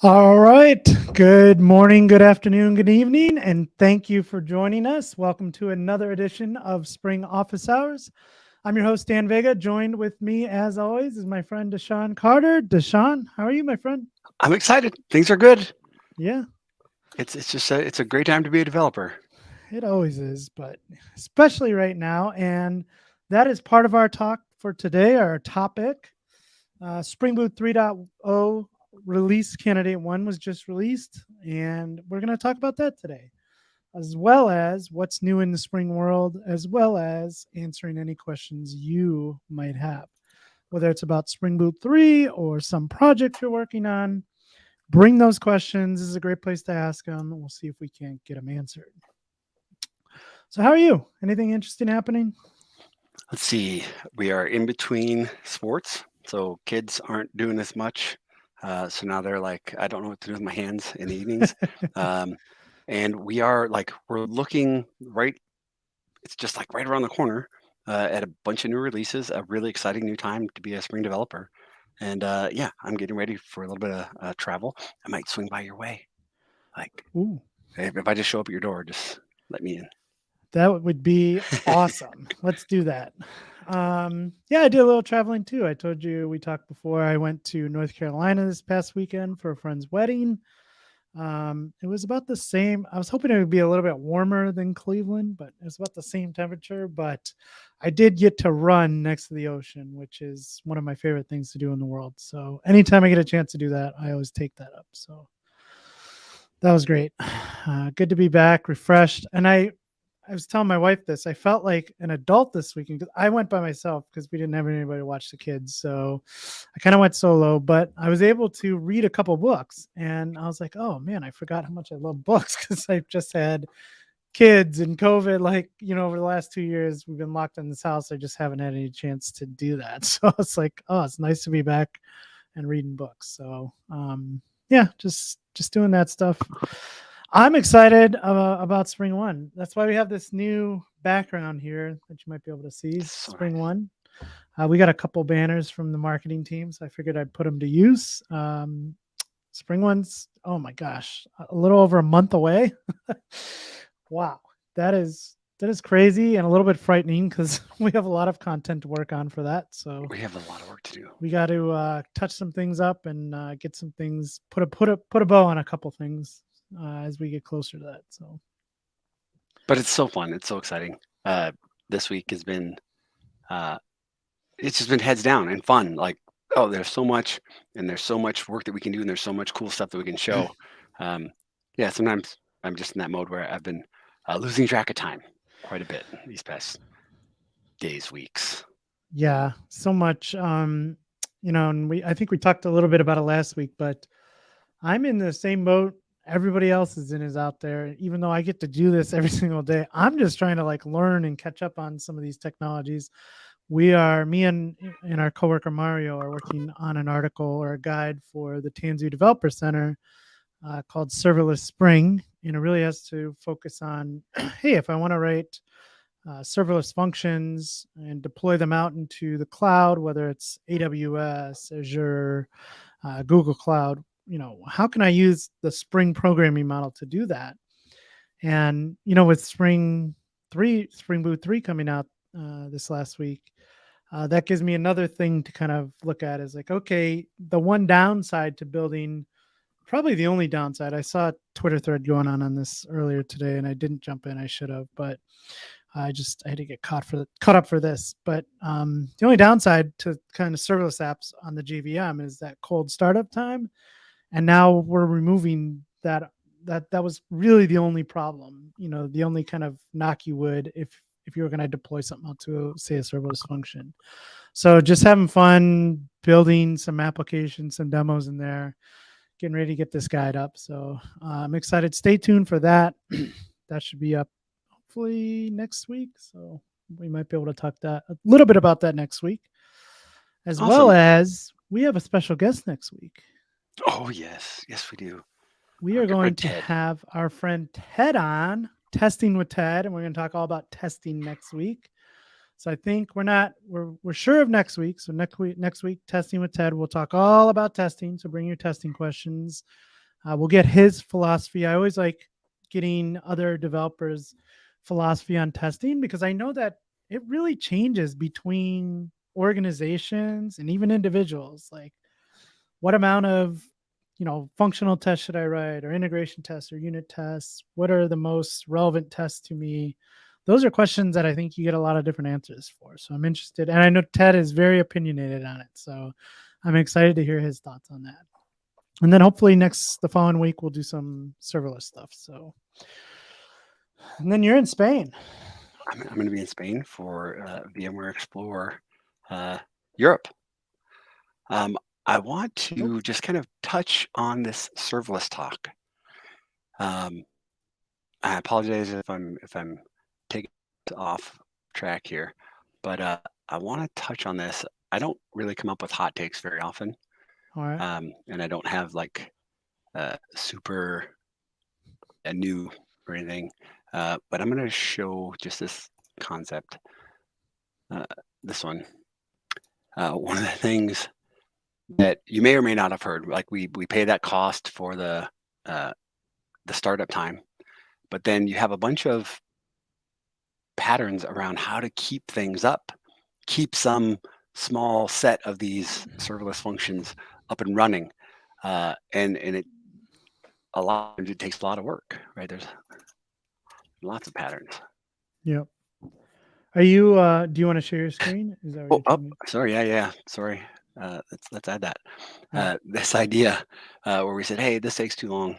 All right. Good morning, good afternoon, good evening, and thank you for joining us. Welcome to another edition of Spring Office Hours. I'm your host, Dan Vega. Joined with me, as always, is my friend DaShaun Carter. DaShaun, how are you, my friend? I'm excited. Things are good. Yeah, It's a great time to be a developer. it always is, but especially right now. And that is part of our talk for today, our topic. Spring Boot 3.0 release candidate 1 was just released, and we're going to talk about that today, as well as what's new in the Spring world, as well as answering any questions you might have, whether it's about Spring Boot 3 or some project you're working on. Bring those questions. This is a great place to ask them. We'll see if we can't get them answered. So how are you? Anything interesting happening? Let's see. We are in between sports, so kids aren't doing as much. So now they're like, I don't know what to do with my hands in the evenings. And we're looking right. It's just like right around the corner at a bunch of new releases. A really exciting new time to be a Spring developer. And yeah, I'm getting ready for a little bit of travel. I might swing by your way. Like, Ooh, if I just show up at your door, just let me in. that would be awesome. Let's do that. Yeah, I did a little traveling too. I told you we talked before. I went to North Carolina this past weekend for a friend's wedding. It was about the same. I was hoping it would be a little bit warmer than Cleveland, but it was about the same temperature. But I did get to run next to the ocean, which is one of my favorite things to do in the world. So anytime I get a chance to do that, I always take that up. So that was great. Good to be back, refreshed. And I was telling my wife this. I felt like an adult this weekend because I went by myself because we didn't have anybody to watch the kids. So I kind of went solo, but I was able to read a couple books, and I was like, oh man, I forgot how much I love books because I've just had kids and COVID. Like, over the last 2 years, we've been locked in this house. I just haven't had any chance to do that. So it's like, oh, it's nice to be back and reading books. So yeah, just doing that stuff. I'm excited about SpringOne. That's why we have this new background here that you might be able to see. SpringOne. We got a couple banners from the marketing team, so I figured I'd put them to use. SpringOne's, oh my gosh, a little over a month away. Wow, that is crazy and a little bit frightening because we have a lot of content to work on for that. So we have a lot of work to do. We got to touch some things up and get some things, put a bow on a couple things as we get closer to that. So, but it's so fun. It's so exciting. This week has been, it's just been heads down and fun. Like, oh, there's so much, and there's so much work that we can do, and there's so much cool stuff that we can show. Yeah, sometimes I'm just in that mode where I've been losing track of time quite a bit these past days, weeks. Yeah, so much. And I think we talked a little bit about it last week, but I'm in the same boat everybody else is out there. Even though I get to do this every single day, I'm just trying to learn and catch up on some of these technologies. Me and our coworker Mario are working on an article or a guide for the Tanzu Developer Center called Serverless Spring, and it really has to focus on, hey, if I want to write serverless functions and deploy them out into the cloud, whether it's AWS, Azure, Google Cloud, how can I use the Spring programming model to do that? And, with Spring Boot 3 coming out this last week, that gives me another thing to kind of look at is okay, the one downside to building, probably the only downside, I saw a Twitter thread going on this earlier today and I didn't jump in, I should have, but I had to get caught up for this. But the only downside to kind of serverless apps on the JVM is that cold startup time. And now we're removing that was really the only problem, the only kind of knock you would if you were going to deploy something out to, say, a serverless function. So just having fun, building some applications, some demos in there, getting ready to get this guide up. So I'm excited. Stay tuned for that. That should be up hopefully next week. So we might be able to talk a little bit about that next week, as Awesome. well as we have a special guest next week. Oh, yes. Yes, we do. We are going to have our friend Ted on, Testing with Ted, and we're going to talk all about testing next week. So I think we're sure of next week. So next week, Testing with Ted, we'll talk all about testing. So bring your testing questions. We'll get his philosophy. I always like getting other developers' philosophy on testing because I know that it really changes between organizations and even individuals. Like, what amount of functional tests should I write, or integration tests, or unit tests? What are the most relevant tests to me? Those are questions that I think you get a lot of different answers for. So I'm interested, and I know Ted is very opinionated on it. So I'm excited to hear his thoughts on that. And then hopefully the following week, we'll do some serverless stuff. So, and then you're in Spain. I'm going to be in Spain for VMware Explore Europe. I want to just kind of touch on this serverless talk. I apologize if I'm taking off track here, but I want to touch on this. I don't really come up with hot takes very often. All right. And I don't have like super new or anything, but I'm going to show just this concept. This one. One of the things that you may or may not have heard, like we pay that cost for the startup time, but then you have a bunch of patterns around how to keep things up, keep some small set of these serverless functions up and running, and it it takes a lot of work, right? There's lots of patterns. Yep. Are you? Do you want to share your screen? Is that what you're sorry, yeah. Sorry. Let's add that. This idea where we said, hey, this takes too long.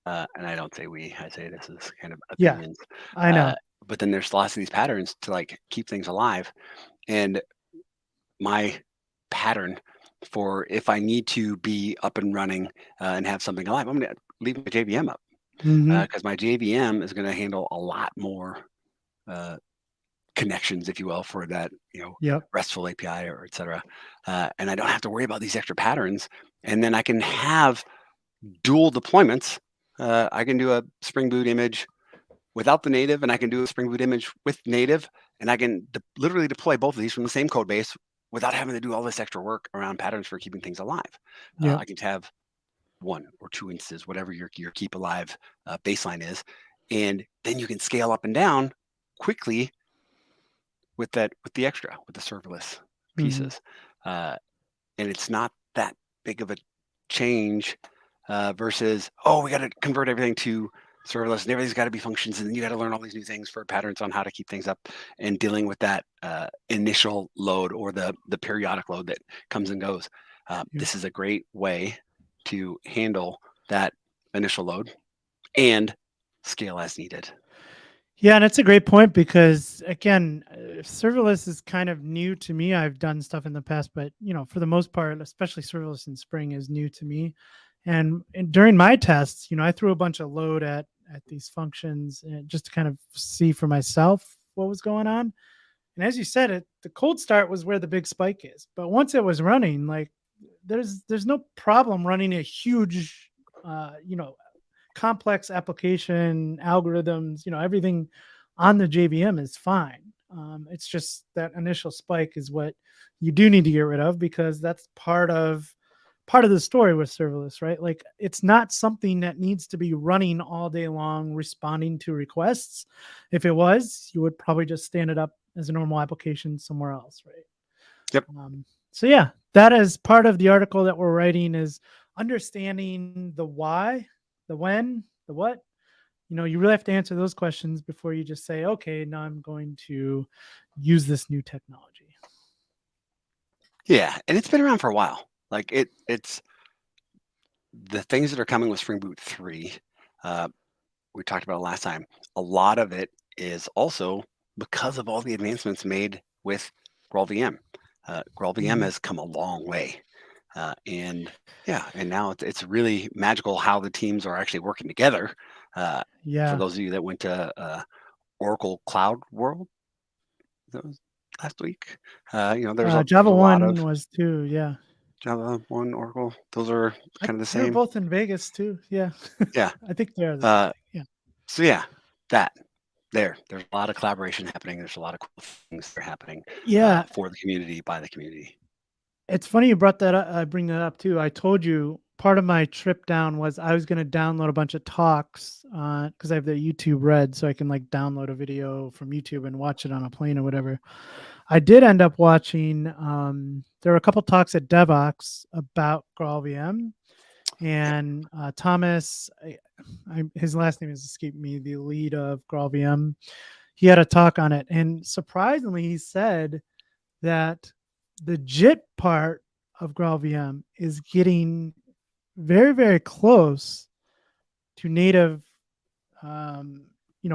And I don't say we, I say this is kind of opinions. Yeah, I know. But then there's lots of these patterns to like keep things alive. And my pattern for if I need to be up and running and have something alive, I'm going to leave my JVM up because my JVM is going to handle a lot more connections, if you will, for that, RESTful API or et cetera. And I don't have to worry about these extra patterns. And then I can have dual deployments. I can do a Spring Boot image without the native, and I can do a Spring Boot image with native, and I can literally deploy both of these from the same code base without having to do all this extra work around patterns for keeping things alive. I can have 1 or 2 instances, whatever your keep alive baseline is, and then you can scale up and down quickly with the serverless pieces. And it's not that big of a change versus, we got to convert everything to serverless and everything's got to be functions, and then you got to learn all these new things for patterns on how to keep things up and dealing with that initial load or the periodic load that comes and goes. This is a great way to handle that initial load and scale as needed. Yeah, and it's a great point because, again, serverless is kind of new to me. I've done stuff in the past, but, for the most part, especially serverless in Spring is new to me. And during my tests, I threw a bunch of load at these functions just to kind of see for myself what was going on. And as you said, the cold start was where the big spike is. But once it was running, like there's no problem running a huge, complex application, algorithms, everything on the JVM is fine. It's just that initial spike is what you do need to get rid of because that's part of the story with serverless, right? Like it's not something that needs to be running all day long, responding to requests. If it was, you would probably just stand it up as a normal application somewhere else, right? Yep. So yeah, that is part of the article that we're writing is understanding the why, the when, the what. You really have to answer those questions before you just say, okay, now I'm going to use this new technology. Yeah, and it's been around for a while. Like it's the things that are coming with Spring Boot 3. We talked about it last time. A lot of it is also because of all the advancements made with GraalVM. GraalVM has come a long way. And now it's really magical how the teams are actually working together. For those of you that went to Oracle Cloud World, that was last week. There's Java a lot of was too. Yeah. Java 1, Oracle. Those are kind of the same. They're both in Vegas too. Yeah. Yeah. I think they're the same thing. Yeah. So there's a lot of collaboration happening. There's a lot of cool things that are happening. For the community, by the community. It's funny you brought that up. I bring that up too. I told you part of my trip down was I was going to download a bunch of talks because I have the YouTube Red, so I can like download a video from YouTube and watch it on a plane or whatever. I did end up watching. There were a couple talks at Devox about GraalVM, and Thomas, his last name has escaped me, the lead of GraalVM. He had a talk on it, and surprisingly, he said that the JIT part of GraalVM is getting very, very close to native,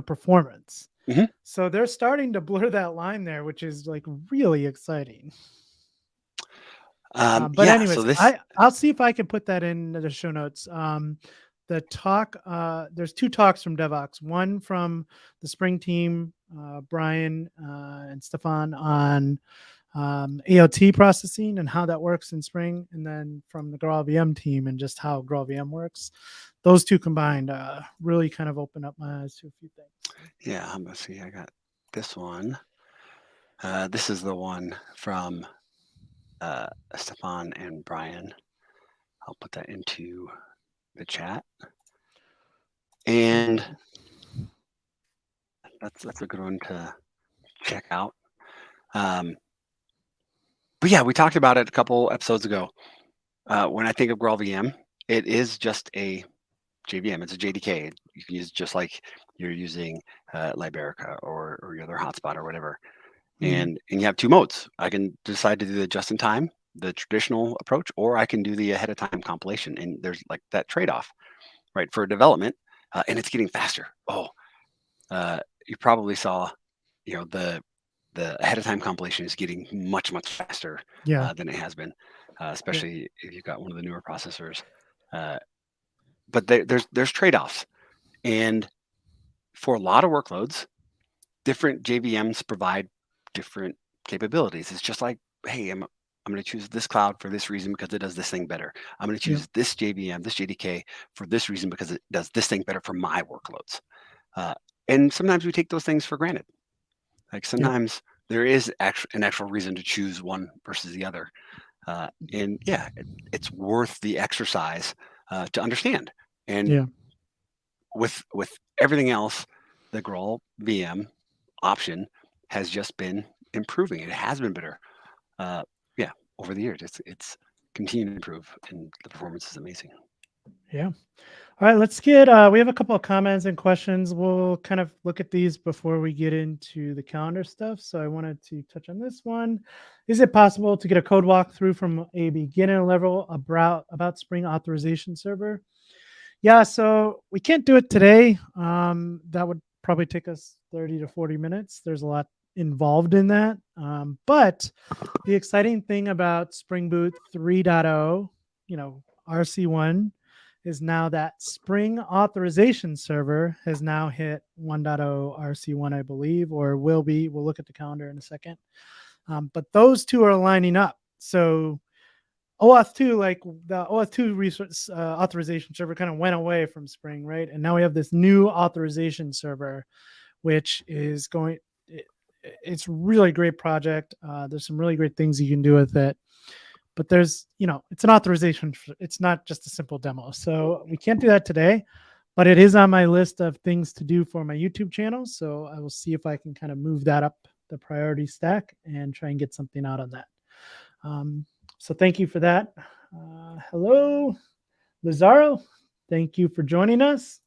performance. Mm-hmm. So they're starting to blur that line there, which is like really exciting. But anyways, I'll see if I can put that in the show notes. The talk, there's two talks from Devox. One from the Spring team, Brian and Stefan on AOT processing and how that works in Spring, and then from the GraalVM team and just how GraalVM works. Those two combined really kind of open up my eyes to a few things. Yeah, I'm gonna see. I got this one. This is the one from Stefan and Brian. I'll put that into the chat. And that's a good one to check out. But yeah, we talked about it a couple episodes ago. When I think of GraalVM, it is just a JVM. It's a JDK. You can use just like you're using Liberica or your other hotspot or whatever. And you have two modes. I can decide to do the just-in-time, the traditional approach, or I can do the ahead-of-time compilation. And there's like that trade-off, right, for development, and it's getting faster. You probably saw, the ahead-of-time compilation is getting much, much faster than it has been, especially if you've got one of the newer processors. But there's trade-offs, and for a lot of workloads, different JVMs provide different capabilities. It's just like, hey, I'm going to choose this cloud for this reason because it does this thing better. I'm going to choose this JVM, this JDK for this reason because it does this thing better for my workloads. And sometimes we take those things for granted. Like sometimes there is an actual reason to choose one versus the other. And yeah, it's worth the exercise to understand. And with everything else, the GraalVM option has just been improving. It has been better. Over the years, it's continuing to improve, and the performance is amazing. Yeah. All right, let's get, we have a couple of comments and questions. We'll kind of look at these before we get into the calendar stuff. So I wanted to touch on this one. Is it possible to get a code walkthrough from a beginner level about Spring Authorization Server? Yeah, so we can't do it today. That would probably take us 30 to 40 minutes. There's a lot involved in that. But the exciting thing about Spring Boot 3.0, RC1, is now that Spring Authorization Server has now hit 1.0 RC1, I believe, or will be. We'll look at the calendar in a second. But those two are lining up. So Auth 2, like the Auth 2 resource authorization server kind of went away from Spring, right? And now we have this new authorization server, which is it's really great project. There's some really great things you can do with it. But there's, it's an authorization. It's not just a simple demo. So we can't do that today, but it is on my list of things to do for my YouTube channel. So I will see if I can kind of move that up the priority stack and try and get something out of that. So thank you for that. Hello, Lazaro. Thank you for joining us.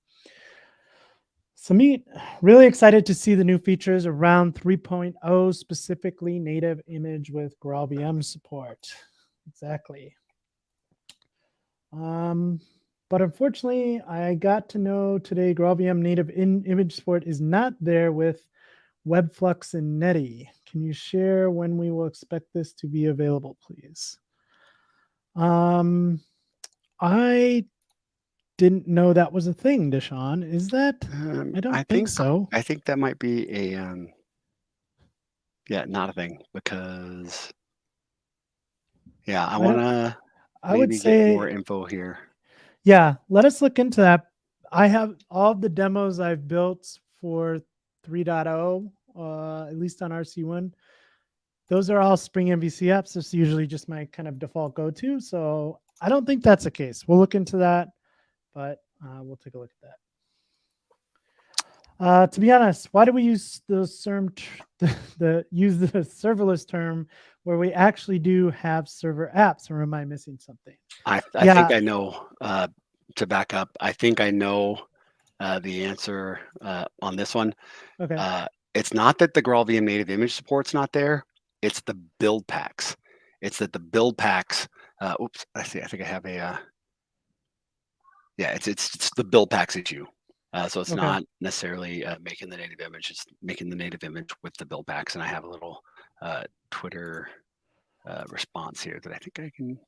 Samit, really excited to see the new features around 3.0, specifically native image with GraalVM support. Exactly. But unfortunately, I got to know today GraalVM native image support is not there with webflux and Netty. Can you share when we will expect this to be available, please? I didn't know that was a thing, DaShaun. Is that? I don't think so. I think that might be a not a thing, because I want to maybe get more info here. Yeah, let us look into that. I have all the demos I've built for 3.0, at least on RC1. those are all Spring MVC apps. It's usually just my kind of default go-to. So I don't think that's the case. We'll look into that, but we'll take a look at that. To be honest, why do we use the serverless term where we actually do have server apps? Or am I missing something? I think I know. To back up, I think I know the answer on this one. Okay. It's not that the GraalVM native image support's not there. It's the build packs. It's that the build packs. Oops, I see. I think I have a. Yeah, it's the build packs issue. So it's not necessarily making the native image. It's making the native image with the build packs. And I have a little Twitter response here that I think I can.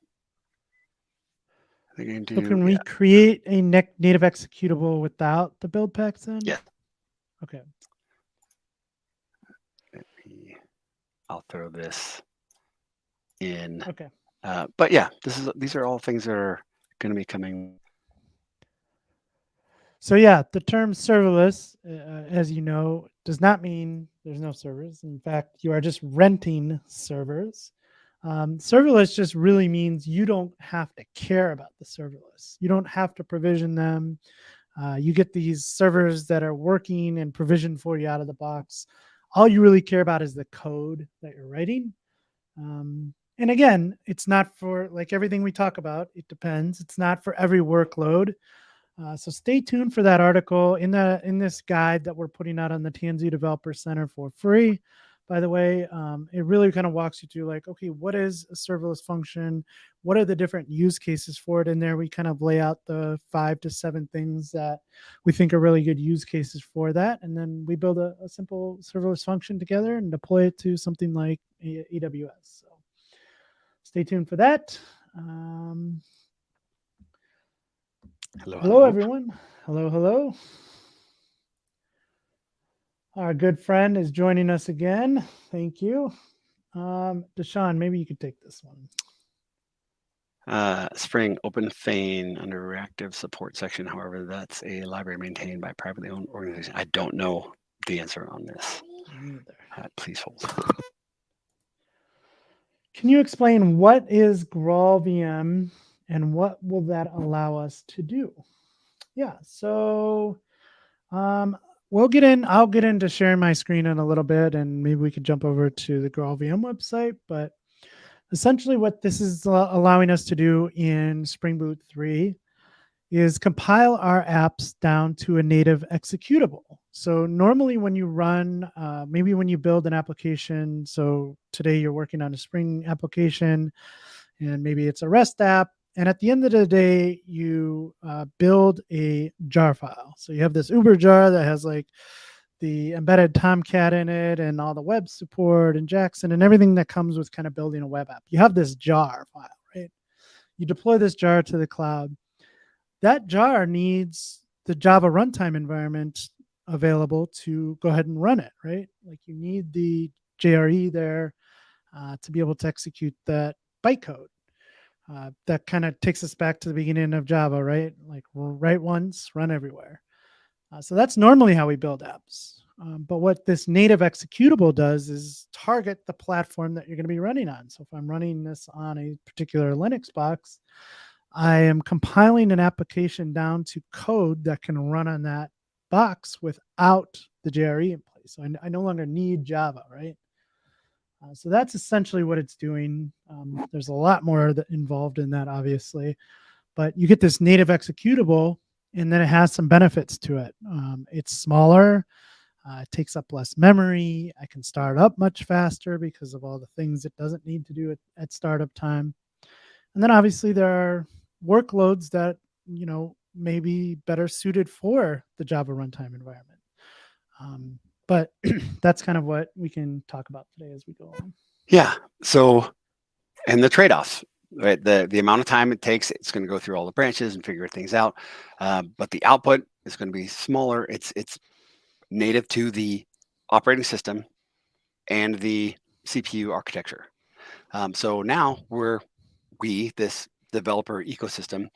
Do, so can we create a native executable without the build packs then? Yeah. Okay. I'll throw this in. Okay. But yeah, these are all things that are going to be coming. So yeah, the term serverless, as you know, does not mean there's no servers. In fact, you are just renting servers. Serverless just really means you don't have to care about the serverless. You don't have to provision them. You get these servers that are working and provisioned for you out of the box. All you really care about is the code that you're writing. And again, it's not for, like everything we talk about, it depends. It's not for every workload. So stay tuned for that article in this guide that we're putting out on the TNZ Developer Center for free. By the way, it really kind of walks you through like, okay, what is a serverless function? What are the different use cases for it? In there, we kind of lay out the 5 to 7 things that we think are really good use cases for that. And then we build a simple serverless function together and deploy it to something like AWS. So stay tuned for that. Hello, everyone. Hello. Our good friend is joining us again. Thank you. DaShaun, maybe you could take this one. Spring OpenFane under Reactive support section. However, that's a library maintained by a privately owned organization. I don't know the answer on this. Me neither. Please hold. Can you explain what is GraalVM and what will that allow us to do? Yeah, so I'll get into sharing my screen in a little bit, and maybe we could jump over to the GraalVM website. But essentially what this is allowing us to do in Spring Boot 3 is compile our apps down to a native executable. So normally when you run, maybe when you build an application, so today you're working on a Spring application, and maybe it's a REST app, and at the end of the day, you build a jar file. So you have this Uber jar that has like the embedded Tomcat in it and all the web support and Jackson and everything that comes with kind of building a web app. You have this jar file, right? You deploy this jar to the cloud. That jar needs the Java runtime environment available to go ahead and run it, right? Like you need the JRE there to be able to execute that bytecode. That kind of takes us back to the beginning of Java, right? Like write once, run everywhere. So that's normally how we build apps. But what this native executable does is target the platform that you're going to be running on. So if I'm running this on a particular Linux box, I am compiling an application down to code that can run on that box without the JRE in place. So I no longer need Java, right? So that's essentially what it's doing. There's a lot more involved in that, obviously, but you get this native executable, and then it has some benefits to it. It's smaller, it takes up less memory. I can start up much faster because of all the things it doesn't need to do at startup time. And then obviously there are workloads that, you know, may be better suited for the Java runtime environment. But that's kind of what we can talk about today as we go on. Yeah. So, and the trade-offs, right? The amount of time it takes, it's going to go through all the branches and figure things out. But the output is going to be smaller. It's native to the operating system and the CPU architecture. So now this developer ecosystem,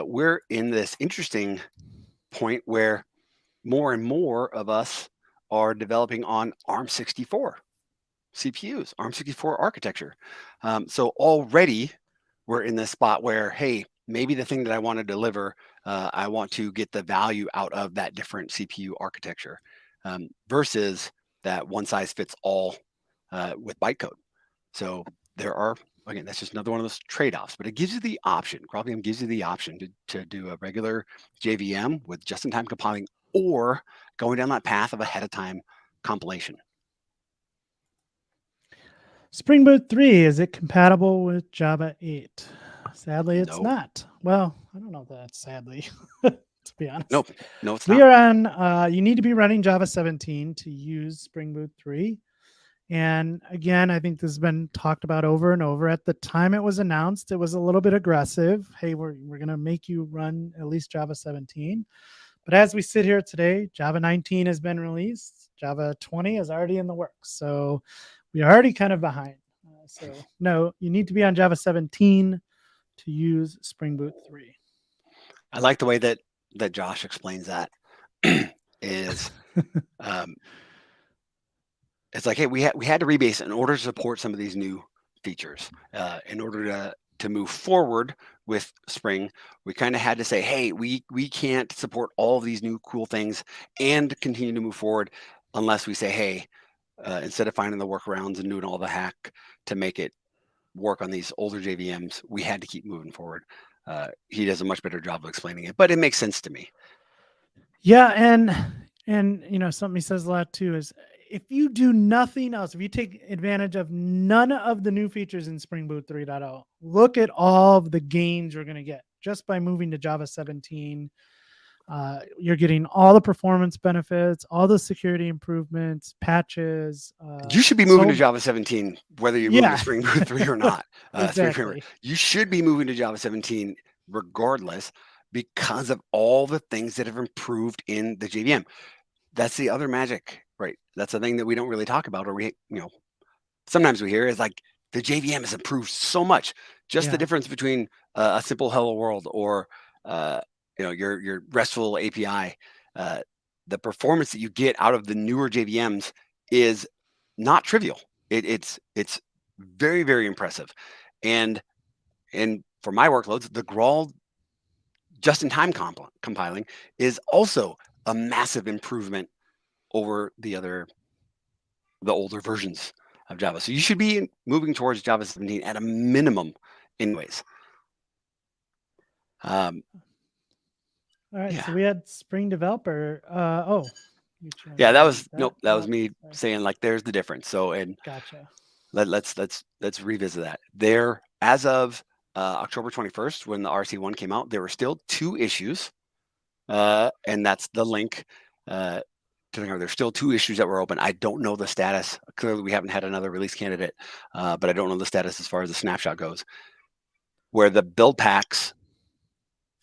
we're in this interesting point where more and more of us are developing on ARM64. CPUs, ARM64 architecture. So already we're in this spot where, hey, maybe the thing that I want to deliver, I want to get the value out of that different CPU architecture versus that one size fits all with bytecode. So there are, again, that's just another one of those trade-offs, but it gives you the option. GraalVM gives you the option to do a regular JVM with just-in-time compiling or going down that path of ahead of time compilation. Spring Boot 3, is it compatible with Java 8? Sadly, it's No. not. Well, I don't know that sadly, to be honest. No, it's we not. are on, you need to be running Java 17 to use Spring Boot 3. And again, I think this has been talked about over and over. At the time it was announced, it was a little bit aggressive. Hey, we're going to make you run at least Java 17. But as we sit here today, Java 19 has been released. Java 20 is already in the works. So we're already kind of behind. So no, you need to be on Java 17 to use Spring Boot 3. I like the way that Josh explains that. Is it's like, hey, we had to rebase in order to support some of these new features. In order to move forward with Spring, we kind of had to say, hey, we can't support all of these new cool things and continue to move forward unless we say, hey, instead of finding the workarounds and doing all the hack to make it work on these older JVMs, we had to keep moving forward. He does a much better job of explaining it, but it makes sense to me. Yeah, and you know, something he says a lot too is if you do nothing else, if you take advantage of none of the new features in Spring Boot 3.0, look at all of the gains you're going to get just by moving to Java 17. You're getting all the performance benefits, all the security improvements, patches. You should be moving to Java 17, whether you're moving to Spring Boot 3 or not. Exactly. You should be moving to Java 17 regardless because of all the things that have improved in the JVM. That's the other magic, right? That's the thing that we don't really talk about, or we, sometimes we hear is like the JVM has improved so much. Just the difference between a simple hello world or your RESTful API, the performance that you get out of the newer JVMs is not trivial. It's very, very impressive. And for my workloads, the Graal just-in-time compiling is also a massive improvement over the older versions of Java. So you should be moving towards Java 17 at a minimum anyways. All right, so we had Spring Developer. Yeah, that was me saying like there's the difference. So gotcha. Let's revisit that. There, as of October 21st, when the RC1 came out, there were still 2 issues, and that's the link. There's still 2 issues that were open. I don't know the status. Clearly, we haven't had another release candidate, but I don't know the status as far as the snapshot goes. Where the build packs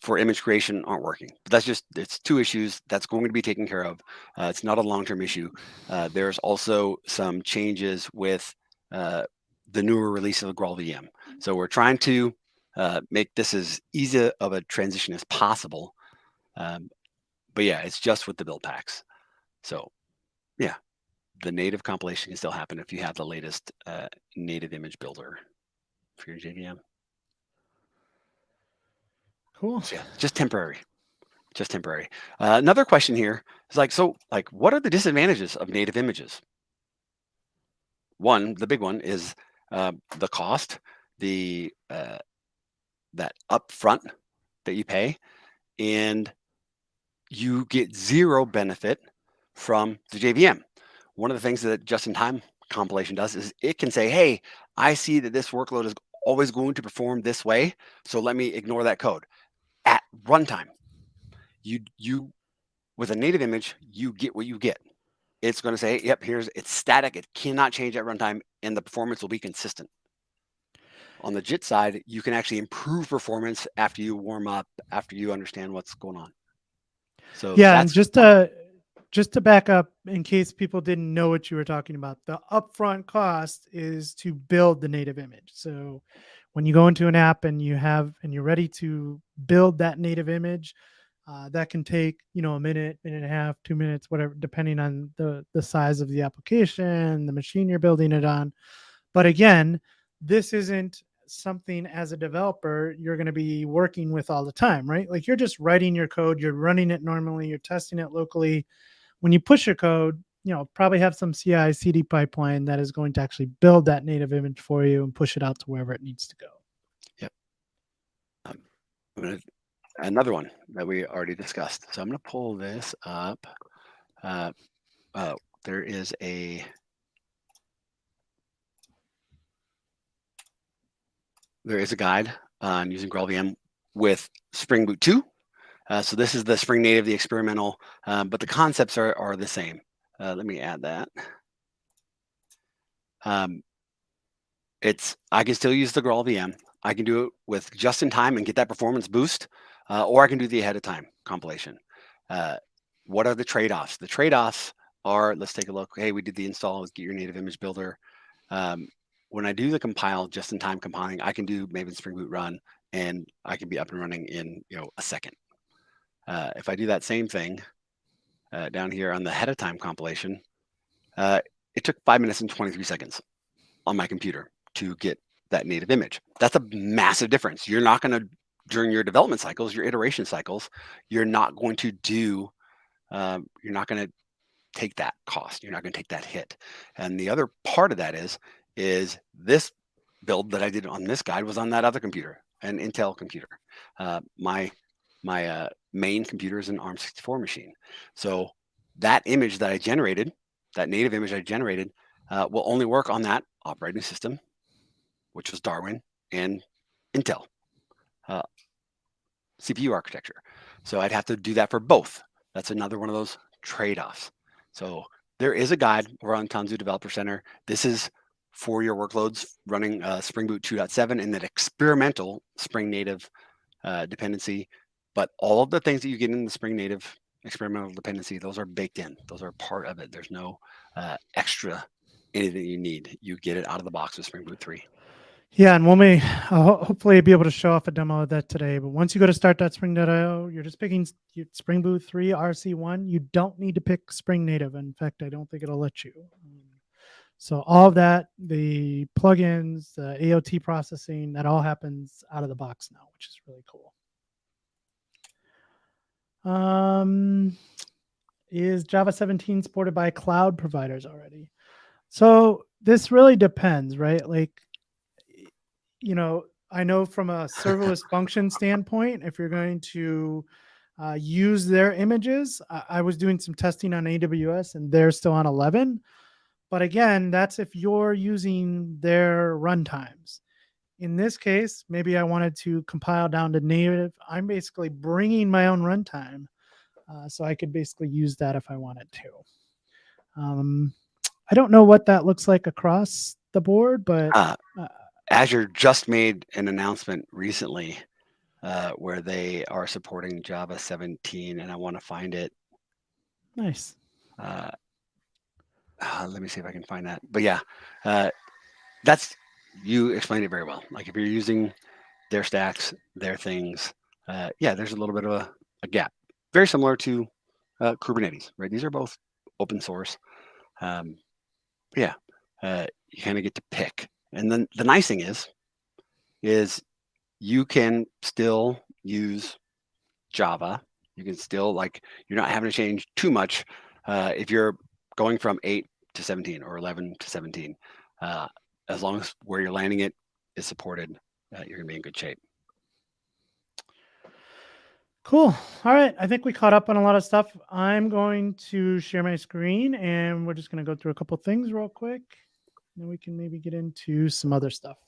for image creation aren't working. But it's 2 issues that's going to be taken care of. It's not a long-term issue. There's also some changes with the newer release of GraalVM. So we're trying to make this as easy of a transition as possible. But yeah, it's just with the build packs. So yeah, the native compilation can still happen if you have the latest native image builder for your JVM. Cool. So yeah, just temporary. Another question here is what are the disadvantages of native images? One, the big one is the cost, that upfront that you pay, and you get 0 benefit from the JVM. One of the things that just-in-time compilation does is it can say, hey, I see that this workload is always going to perform this way, so let me ignore that code. At runtime, you with a native image, you get what you get. It's going to say, yep, it's static. It cannot change at runtime, and the performance will be consistent. On the JIT side, you can actually improve performance after you warm up, after you understand what's going on. So yeah, and just to back up, in case people didn't know what you were talking about, the upfront cost is to build the native image. So when you go into an app and you're ready to build that native image, That can take, a minute, minute and a half, 2 minutes, whatever, depending on the size of the application, the machine you're building it on. But again, this isn't something as a developer you're going to be working with all the time, right? Like, you're just writing your code, you're running it normally, you're testing it locally. When you push your code, probably have some CI CD pipeline that is going to actually build that native image for you and push it out to wherever it needs to go. Yep. Another one that we already discussed. So I'm going to pull this up. There is a guide on using GraalVM with Spring Boot 2. So this is the Spring Native, the experimental, but the concepts are the same. Let me add that. I can still use the GraalVM. I can do it with just in time and get that performance boost, or I can do the ahead of time compilation. What are the trade-offs? The trade-offs are, let's take a look. Hey, we did the install with Get Your Native Image Builder. When I do the compile, just in time compiling, I can do Maven Spring Boot run, and I can be up and running in a second. If I do that same thing down here on the ahead of time compilation, it took 5 minutes and 23 seconds on my computer to get that native image. That's a massive difference. You're not going to, during your development cycles, your iteration cycles, you're not going to do, you're not going to take that cost. You're not going to take that hit. And the other part of that is this build that I did on this guide was on that other computer, an Intel computer. My main computer is an ARM64 machine. So that image that I generated, that native image I generated, will only work on that operating system, which was Darwin and Intel CPU architecture. So I'd have to do that for both. That's another one of those trade-offs. So there is a guide over on Tanzu Developer Center. This is for your workloads running Spring Boot 2.7 and that experimental Spring Native dependency. But all of the things that you get in the Spring Native experimental dependency, those are baked in. Those are part of it. There's no extra anything you need. You get it out of the box with Spring Boot 3. Yeah, and we'll hopefully be able to show off a demo of that today. But once you go to start.spring.io, you're just picking Spring Boot 3 RC1. You don't need to pick Spring Native. In fact, I don't think it'll let you. So all of that, the plugins, the AOT processing, that all happens out of the box now, which is really cool. Is Java 17 supported by cloud providers already? So this really depends, right? Like, I know from a serverless function standpoint, if you're going to use their images, I was doing some testing on AWS and they're still on 11. But again, that's if you're using their runtimes. In this case, maybe I wanted to compile down to native. I'm basically bringing my own runtime. So I could basically use that if I wanted to. I don't know what that looks like across the board, but Azure just made an announcement recently where they are supporting Java 17, and I want to find it. Nice. Let me see if I can find that. But yeah, you explained it very well. Like if you're using their stacks, their things, yeah, there's a little bit of a gap. Very similar to Kubernetes, right? These are both open source. Yeah, you kind of get to pick. And then the nice thing is you can still use Java. You can still, you're not having to change too much if you're going from 8 to 17 or 11 to 17. As long as where you're landing it is supported, you're going to be in good shape. Cool. All right. I think we caught up on a lot of stuff. I'm going to share my screen and we're just going to go through a couple things real quick. Then we can maybe get into some other stuff.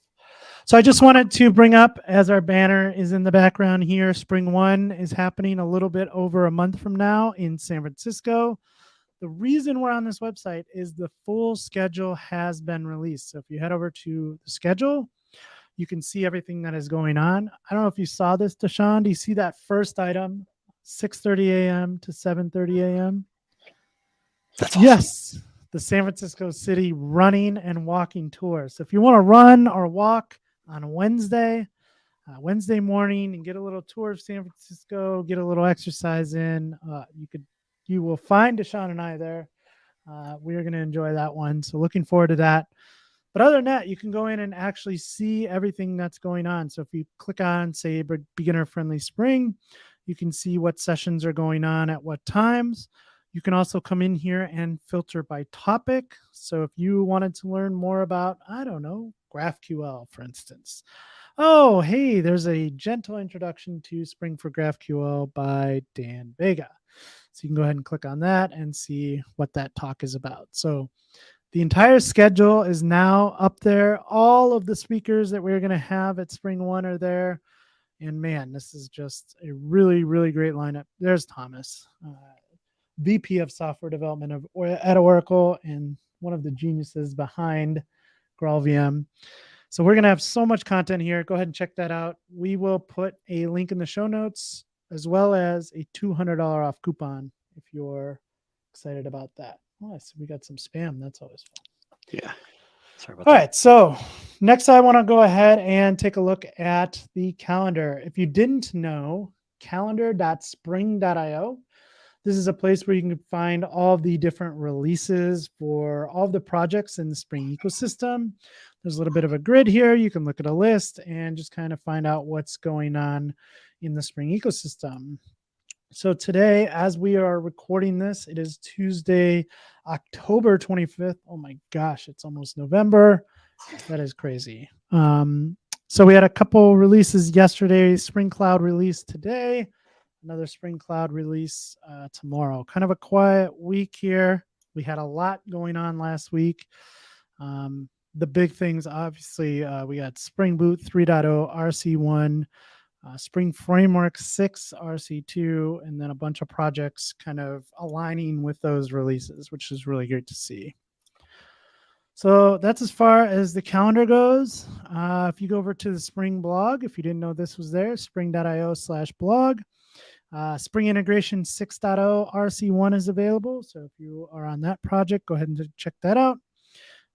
So I just wanted to bring up, as our banner is in the background here, SpringOne is happening a little bit over a month from now in San Francisco. The reason we're on this website is the full schedule has been released. So if you head over to the schedule, you can see everything that is going on. I don't know if you saw this, DaShaun. Do you see that first item, 6:30 a.m. to 7:30 a.m.? That's awesome. Yes, the San Francisco City running and walking tour. So if you want to run or walk on Wednesday, Wednesday morning and get a little tour of San Francisco, get a little exercise in. You will find DaShaun and I there. We are going to enjoy that one. So looking forward to that. But other than that, you can go in and actually see everything that's going on. So if you click on, say, beginner friendly Spring, you can see what sessions are going on at what times. You can also come in here and filter by topic. So if you wanted to learn more about, I don't know, GraphQL, for instance. Oh, hey, there's a gentle introduction to Spring for GraphQL by Dan Vega. So you can go ahead and click on that and see what that talk is about. So the entire schedule is now up there. All of the speakers that we're going to have at SpringOne are there. And man, this is just a really, really great lineup. There's Thomas, VP of Software Development at Oracle and one of the geniuses behind GraalVM. So we're going to have so much content here. Go ahead and check that out. We will put a link in the show notes as well as a $200 off coupon if you're excited about that. Oh, I see we got some spam. That's always fun. Yeah. Sorry about All that. right. So next I want to go ahead and take a look at the calendar. If you didn't know, calendar.spring.io. This is a place where you can find all of the different releases for all of the projects in the Spring ecosystem. There's a little bit of a grid here. You can look at a list and just kind of find out what's going on in the Spring ecosystem. So today, as we are recording this, it is Tuesday, October 25th. Oh my gosh, it's almost November. That is crazy. So we had a couple releases yesterday, Spring Cloud release today, another Spring Cloud release tomorrow. Kind of a quiet week here. We had a lot going on last week. The big things, obviously, we got Spring Boot 3.0, RC1, Spring Framework 6, RC2, and then a bunch of projects kind of aligning with those releases, which is really great to see. So that's as far as the calendar goes. If you go over to the Spring blog, if you didn't know this was there, spring.io/blog. Spring Integration 6.0 RC1 is available. So if you are on that project, go ahead and check that out.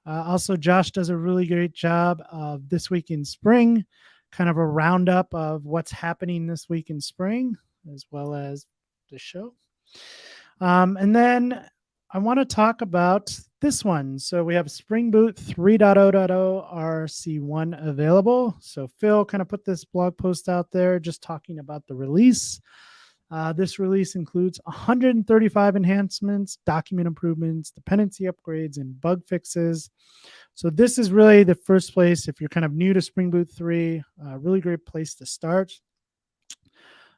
Also, Josh does a really great job of This Week in Spring, kind of a roundup of what's happening this week in Spring, as well as the show. And then I want to talk about this one. So we have Spring Boot 3.0.0 RC1 available. So Phil kind of put this blog post out there just talking about the release. This release includes 135 enhancements, document improvements, dependency upgrades, and bug fixes. So this is really the first place, if you're kind of new to Spring Boot 3, a really great place to start.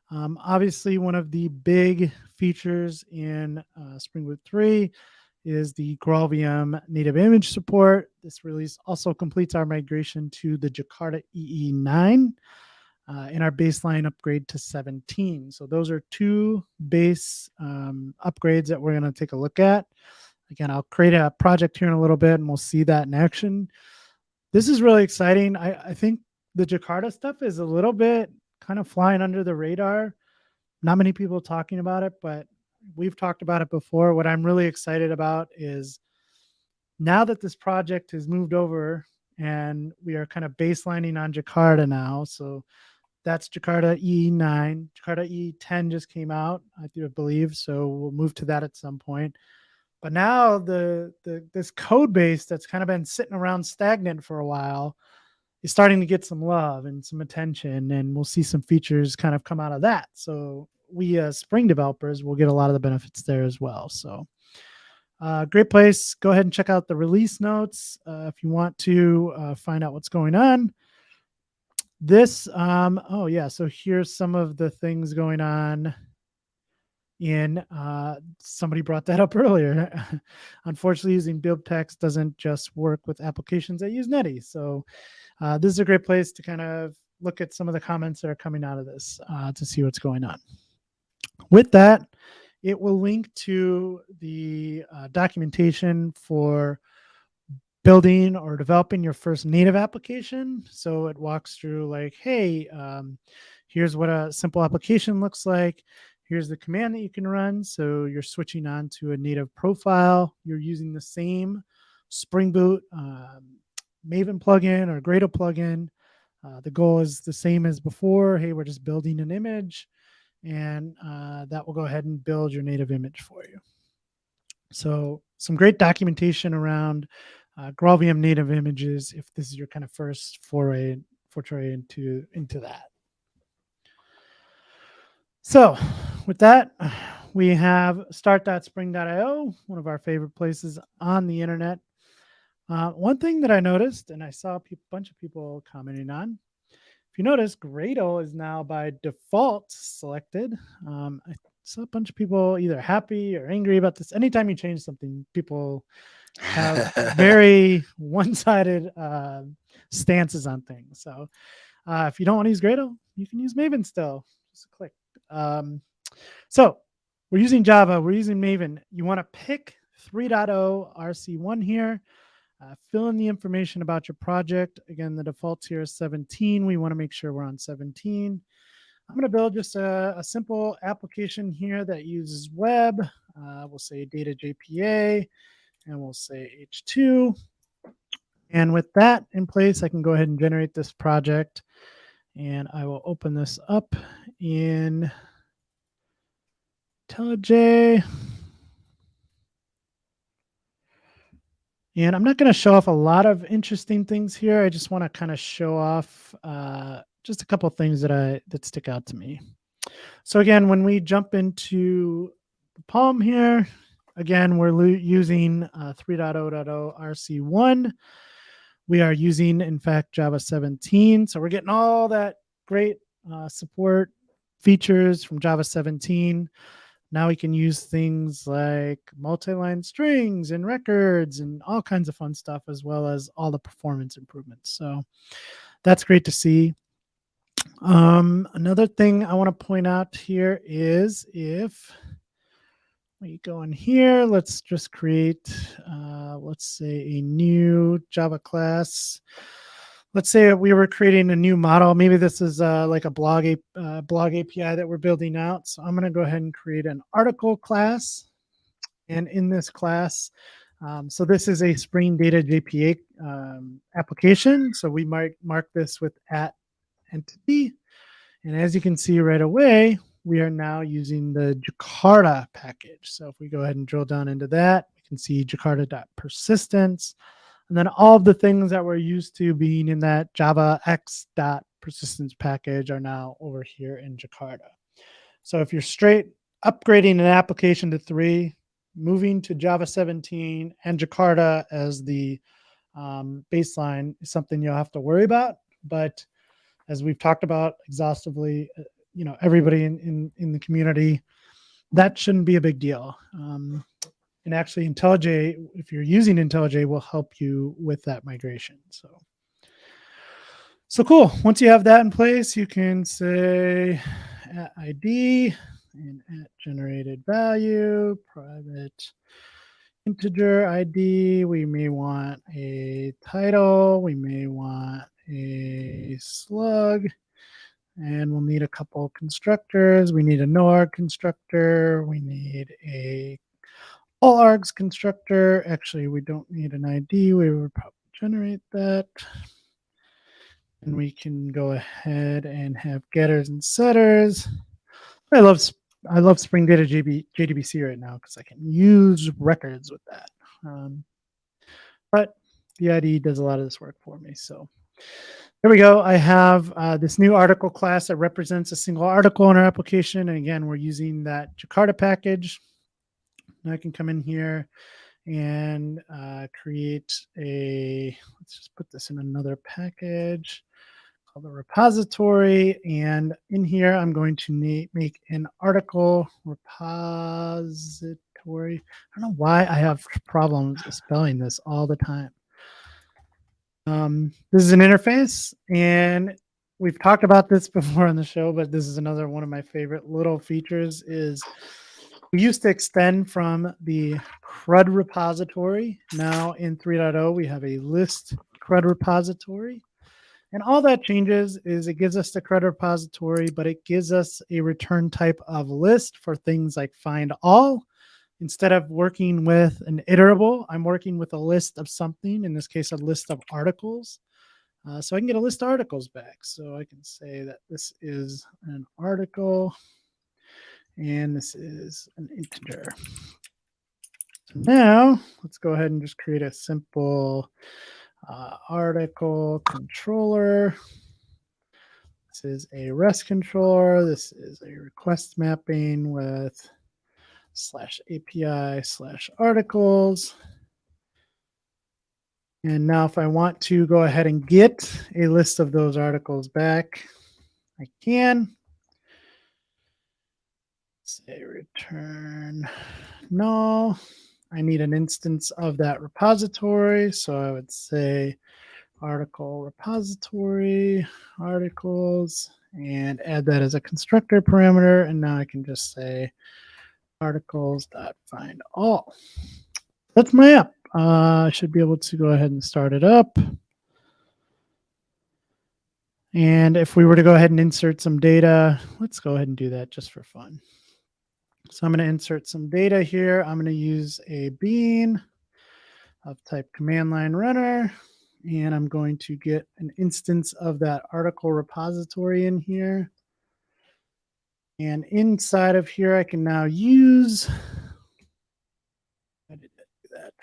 Obviously, one of the big features in Spring Boot 3 is the GraalVM native image support. This release also completes our migration to the Jakarta EE9 in our baseline upgrade to 17. So those are two base upgrades that we're going to take a look at. Again, I'll create a project here in a little bit and we'll see that in action. This is really exciting. I think the Jakarta stuff is a little bit kind of flying under the radar. Not many people talking about it, but we've talked about it before. What I'm really excited about is now that this project has moved over and we are kind of baselining on Jakarta now. So that's Jakarta E9. Jakarta E10 just came out, I do believe. So we'll move to that at some point. But now this code base that's kind of been sitting around stagnant for a while is starting to get some love and some attention, and we'll see some features kind of come out of that. So we as Spring developers will get a lot of the benefits there as well. So great place. Go ahead and check out the release notes if you want to find out what's going on. This, so here's some of the things going on in, somebody brought that up earlier. Unfortunately, using buildpack doesn't just work with applications that use Netty. So this is a great place to kind of look at some of the comments that are coming out of this to see what's going on. With that, it will link to the documentation for building or developing your first native application. So it walks through like, hey, here's what a simple application looks like. Here's the command that you can run. So you're switching on to a native profile. You're using the same Spring Boot Maven plugin or Gradle plugin. The goal is the same as before. Hey, we're just building an image, and that will go ahead and build your native image for you. So some great documentation around GraalVM native images if this is your kind of first foray into that. So with that, we have start.spring.io, one of our favorite places on the internet. One thing that I noticed, and I saw a bunch of people commenting on, if you notice, Gradle is now by default selected. I saw a bunch of people either happy or angry about this. Anytime you change something, people have very one-sided stances on things. So if you don't want to use Gradle, you can use Maven still. Just a click. So we're using Java. We're using Maven. You want to pick 3.0 RC1 here. Fill in the information about your project. Again, the defaults here is 17. We want to make sure we're on 17. I'm going to build just a simple application here that uses web. We'll say Data JPA, and we'll say H2. And with that in place, I can go ahead and generate this project. And I will open this up in IntelliJ. And I'm not going to show off a lot of interesting things here. I just want to kind of show off just a couple of things that stick out to me. So again, when we jump into the Palm here, again, we're using 3.0.0 RC1. We are using, in fact, Java 17. So we're getting all that great support features from Java 17. Now we can use things like multi-line strings and records and all kinds of fun stuff, as well as all the performance improvements. So that's great to see. Another thing I want to point out here is if we go in here, let's just create, let's say, a new Java class. Let's say we were creating a new model. Maybe this is like a blog API that we're building out. So I'm going to go ahead and create an article class. And in this class, so this is a Spring Data JPA application. So we might mark this with @entity. And as you can see right away, we are now using the Jakarta package. So if we go ahead and drill down into that, we can see Jakarta.persistence. And then all of the things that we're used to being in that Java X.persistence package are now over here in Jakarta. So if you're straight upgrading an application to 3, moving to Java 17 and Jakarta as the baseline is something you'll have to worry about. But as we've talked about exhaustively, everybody in the community, that shouldn't be a big deal. And actually, IntelliJ, if you're using IntelliJ, will help you with that migration. So cool. Once you have that in place, you can say @ID and @generated value, private integer ID. We may want a title. We may want a slug. And we'll need a couple constructors. We need a no-arg constructor. We need a all args constructor. Actually, we don't need an ID. We would probably generate that. And we can go ahead and have getters and setters. I love Spring Data JDBC right now because I can use records with that. But the ID does a lot of this work for me. So here we go. I have this new article class that represents a single article in our application. And again, we're using that Jakarta package. Now I can come in here and create let's just put this in another package called the repository. And in here, I'm going to make an article repository. I don't know why I have problems spelling this all the time. This is an interface, and we've talked about this before on the show, but this is another one of my favorite little features is we used to extend from the CRUD repository. Now in 3.0, we have a ListCrud repository. And all that changes is it gives us the CRUD repository, but it gives us a return type of list for things like find all. Instead of working with an iterable, I'm working with a list of something, in this case, a list of articles. So I can get a list of articles back. So I can say that this is an article and this is an integer. So now let's go ahead and just create a simple article controller. This is a REST controller. This is a request mapping with /API/articles. And now if I want to go ahead and get a list of those articles back, I can. Say return null. I need an instance of that repository. So I would say article repository, articles, and add that as a constructor parameter. And now I can just say articles.find all. That's my app. I should be able to go ahead and start it up. And if we were to go ahead and insert some data, let's go ahead and do that just for fun. So I'm going to insert some data here. I'm going to use a bean of type command line runner, and I'm going to get an instance of that article repository in here. And inside of here, I can now use, I did do that.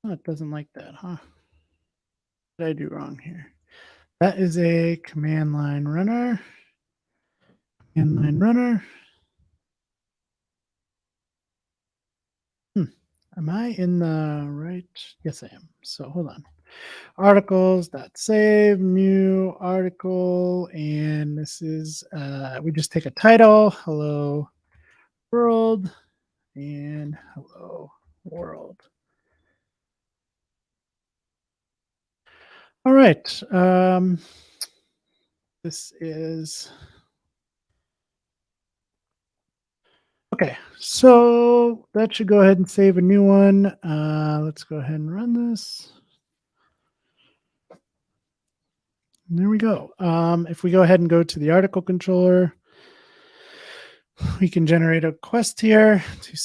Oh, it doesn't like that, huh? What did I do wrong here? That is a command line runner. Command line runner. Am I in the right? Yes, I am. So hold on. Articles.save, new article. And this is, we just take a title, hello world, and hello world. All right. This is, okay, so that should go ahead and save a new one. Let's go ahead and run this. And there we go. If we go ahead and go to the article controller, we can generate a request here to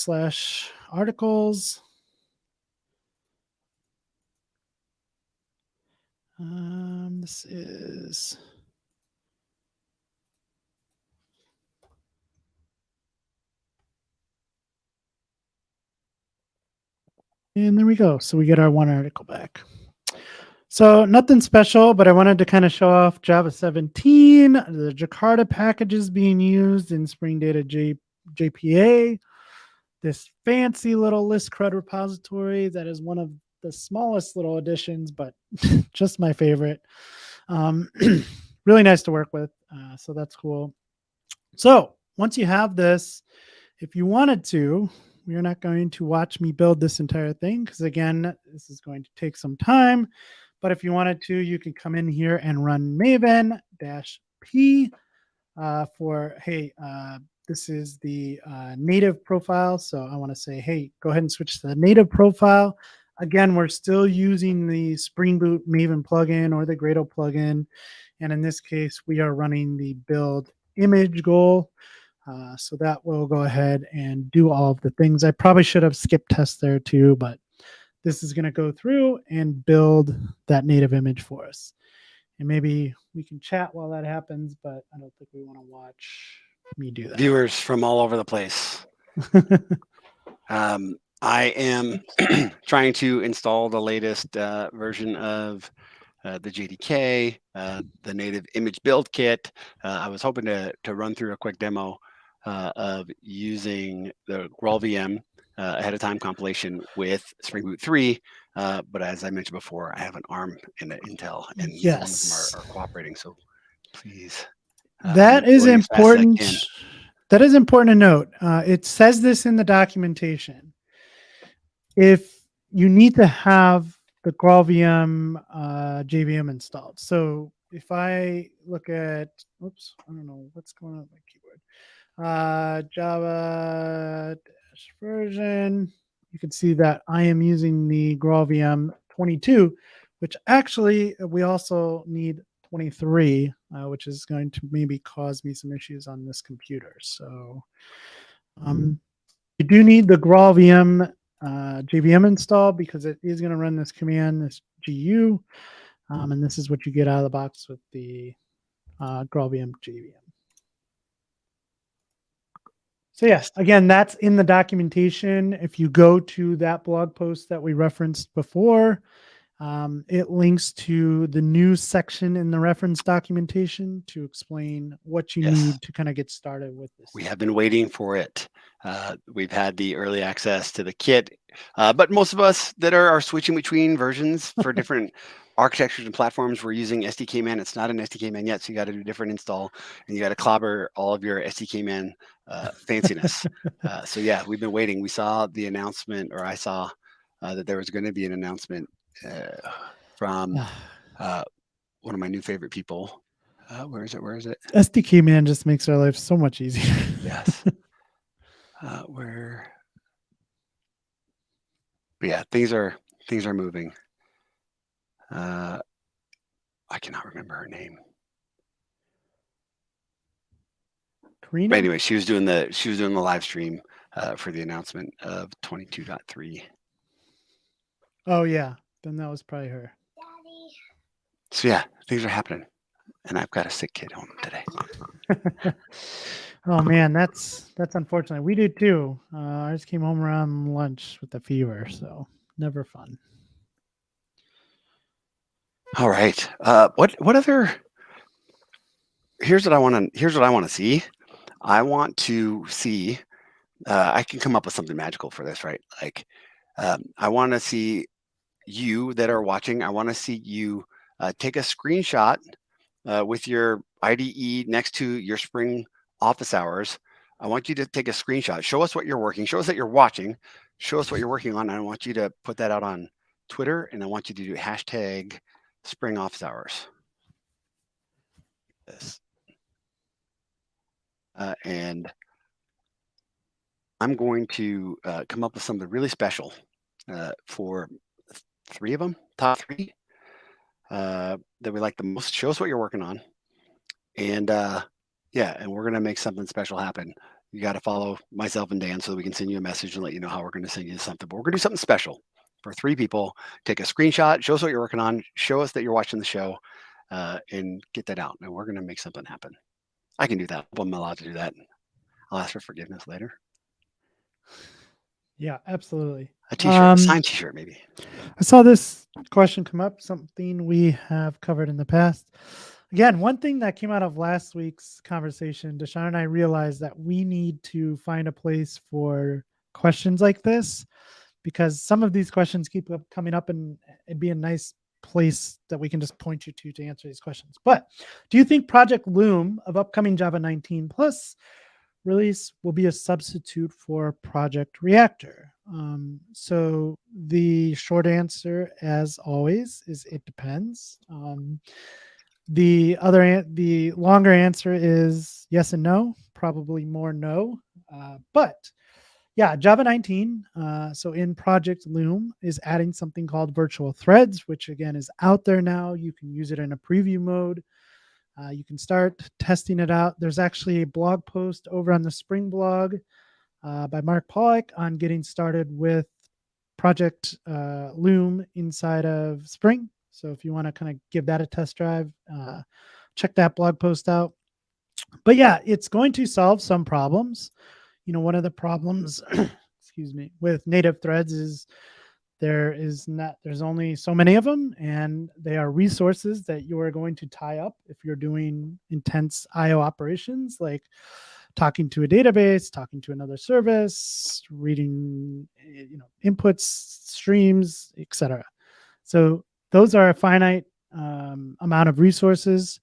/articles. This is, and there we go. So we get our one article back. So nothing special, but I wanted to kind of show off Java 17, the Jakarta packages being used in Spring Data JPA, this fancy little ListCrudRepository that is one of the smallest little additions, but just my favorite. Really nice to work with, so that's cool. So once you have this, if you wanted to, we're not going to watch me build this entire thing because, again, this is going to take some time. But if you wanted to, you can come in here and run maven-p for, hey, this is the native profile. So I want to say, hey, go ahead and switch to the native profile. Again, we're still using the Spring Boot Maven plugin or the Gradle plugin. And in this case, we are running the build image goal. So that will go ahead and do all of the things. I probably should have skipped test there too, but this is going to go through and build that native image for us. And maybe we can chat while that happens, but I don't think we want to watch me do that. Viewers from all over the place. I am trying to install the latest version of the JDK, the native image build kit. I was hoping to run through a quick demo of using the GraalVM ahead of time compilation with Spring Boot 3. But as I mentioned before, I have an ARM and an Intel, and neither one of them are cooperating. So please. That is important. That is important to note. It says this in the documentation. If you need to have the GraalVM JVM installed. So if I look at, oops, I don't know what's going on with my keyboard. Java version, you can see that I am using the GraalVM 22, which actually we also need 23, which is going to maybe cause me some issues on this computer. So you do need the GraalVM JVM install because it is going to run this command, this GU. And this is what you get out of the box with the GraalVM JVM. So yeah, again, that's in the documentation. If you go to that blog post that we referenced before, it links to the new section in the reference documentation to explain what you need to kind of get started with this. We have been waiting for it. We've had the early access to the kit, but most of us that are switching between versions for different architectures and platforms, we're using SDK-man. It's not an SDK-man yet, so you got to do a different install, and you got to clobber all of your SDK-man fanciness. So yeah, we've been waiting. We saw the announcement, or I saw that there was going to be an announcement from one of my new favorite people. Where is it? SDK-man just makes our life so much easier. Yes. But yeah, things are moving. I cannot remember her name. Karina? But anyway, she was doing the live stream for the announcement of 22.3. Oh yeah, then that was probably her. Daddy. So yeah, things are happening, and I've got a sick kid home today. Oh man, that's unfortunate. We do too. I just came home around lunch with a fever, so never fun. All right. What other? Here's what I want to see. I want to see. I can come up with something magical for this, right? Like, I want to see you that are watching. I want to see you take a screenshot with your IDE next to your Spring office hours. I want you to take a screenshot. Show us what you're working. Show us that you're watching. Show us what you're working on. And I want you to put that out on Twitter, and I want you to do hashtag Spring office hours. This. And I'm going to come up with something really special for 3 of them, top 3 that we like the most. Show us what you're working on. And yeah, and we're going to make something special happen. You got to follow myself and Dan so that we can send you a message and let you know how we're going to send you something. But we're going to do something special for 3 people. Take a screenshot, show us what you're working on, show us that you're watching the show, and get that out. And we're going to make something happen. I can do that. I'm allowed to do that. I'll ask for forgiveness later. Yeah, absolutely. A t-shirt, signed t-shirt, maybe. I saw this question come up, something we have covered in the past. Again, one thing that came out of last week's conversation, DaShaun and I realized that we need to find a place for questions like this, because some of these questions keep coming up, and it'd be a nice place that we can just point you to answer these questions. But do you think Project Loom of upcoming Java 19 Plus release will be a substitute for Project Reactor? So the short answer, as always, is it depends. The longer answer is yes and no, probably more no. But yeah, Java 19, so in Project Loom, is adding something called virtual threads, which again is out there now. You can use it in a preview mode. You can start testing it out. There's actually a blog post over on the Spring blog by Mark Pollock on getting started with Project Loom inside of Spring. So if you want to kind of give that a test drive, check that blog post out. But yeah, it's going to solve some problems. You know, one of the problems, excuse me, with native threads is there's only so many of them, and they are resources that you are going to tie up if you're doing intense IO operations, like talking to a database, talking to another service, reading, inputs, streams, etc. So those are a finite amount of resources.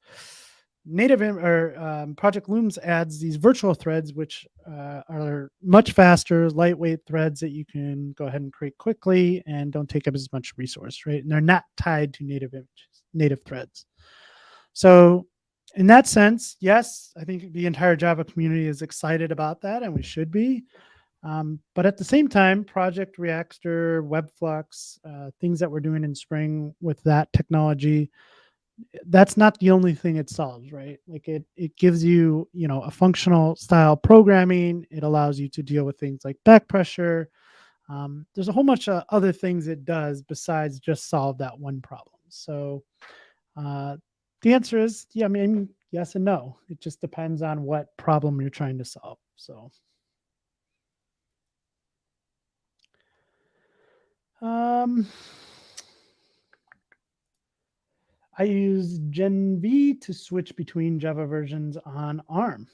Project Looms adds these virtual threads, which are much faster, lightweight threads that you can go ahead and create quickly and don't take up as much resource, right? And they're not tied to native threads. So in that sense, yes, I think the entire Java community is excited about that, and we should be. But at the same time, Project Reactor, webflux, things that we're doing in Spring with that technology, that's not the only thing it solves, right? Like it gives you, a functional style programming. It allows you to deal with things like back pressure, There's a whole bunch of other things it does besides just solve that one problem. So the answer is, yeah, I mean, yes and no. It just depends on what problem you're trying to solve. So I use GenV to switch between Java versions on ARM.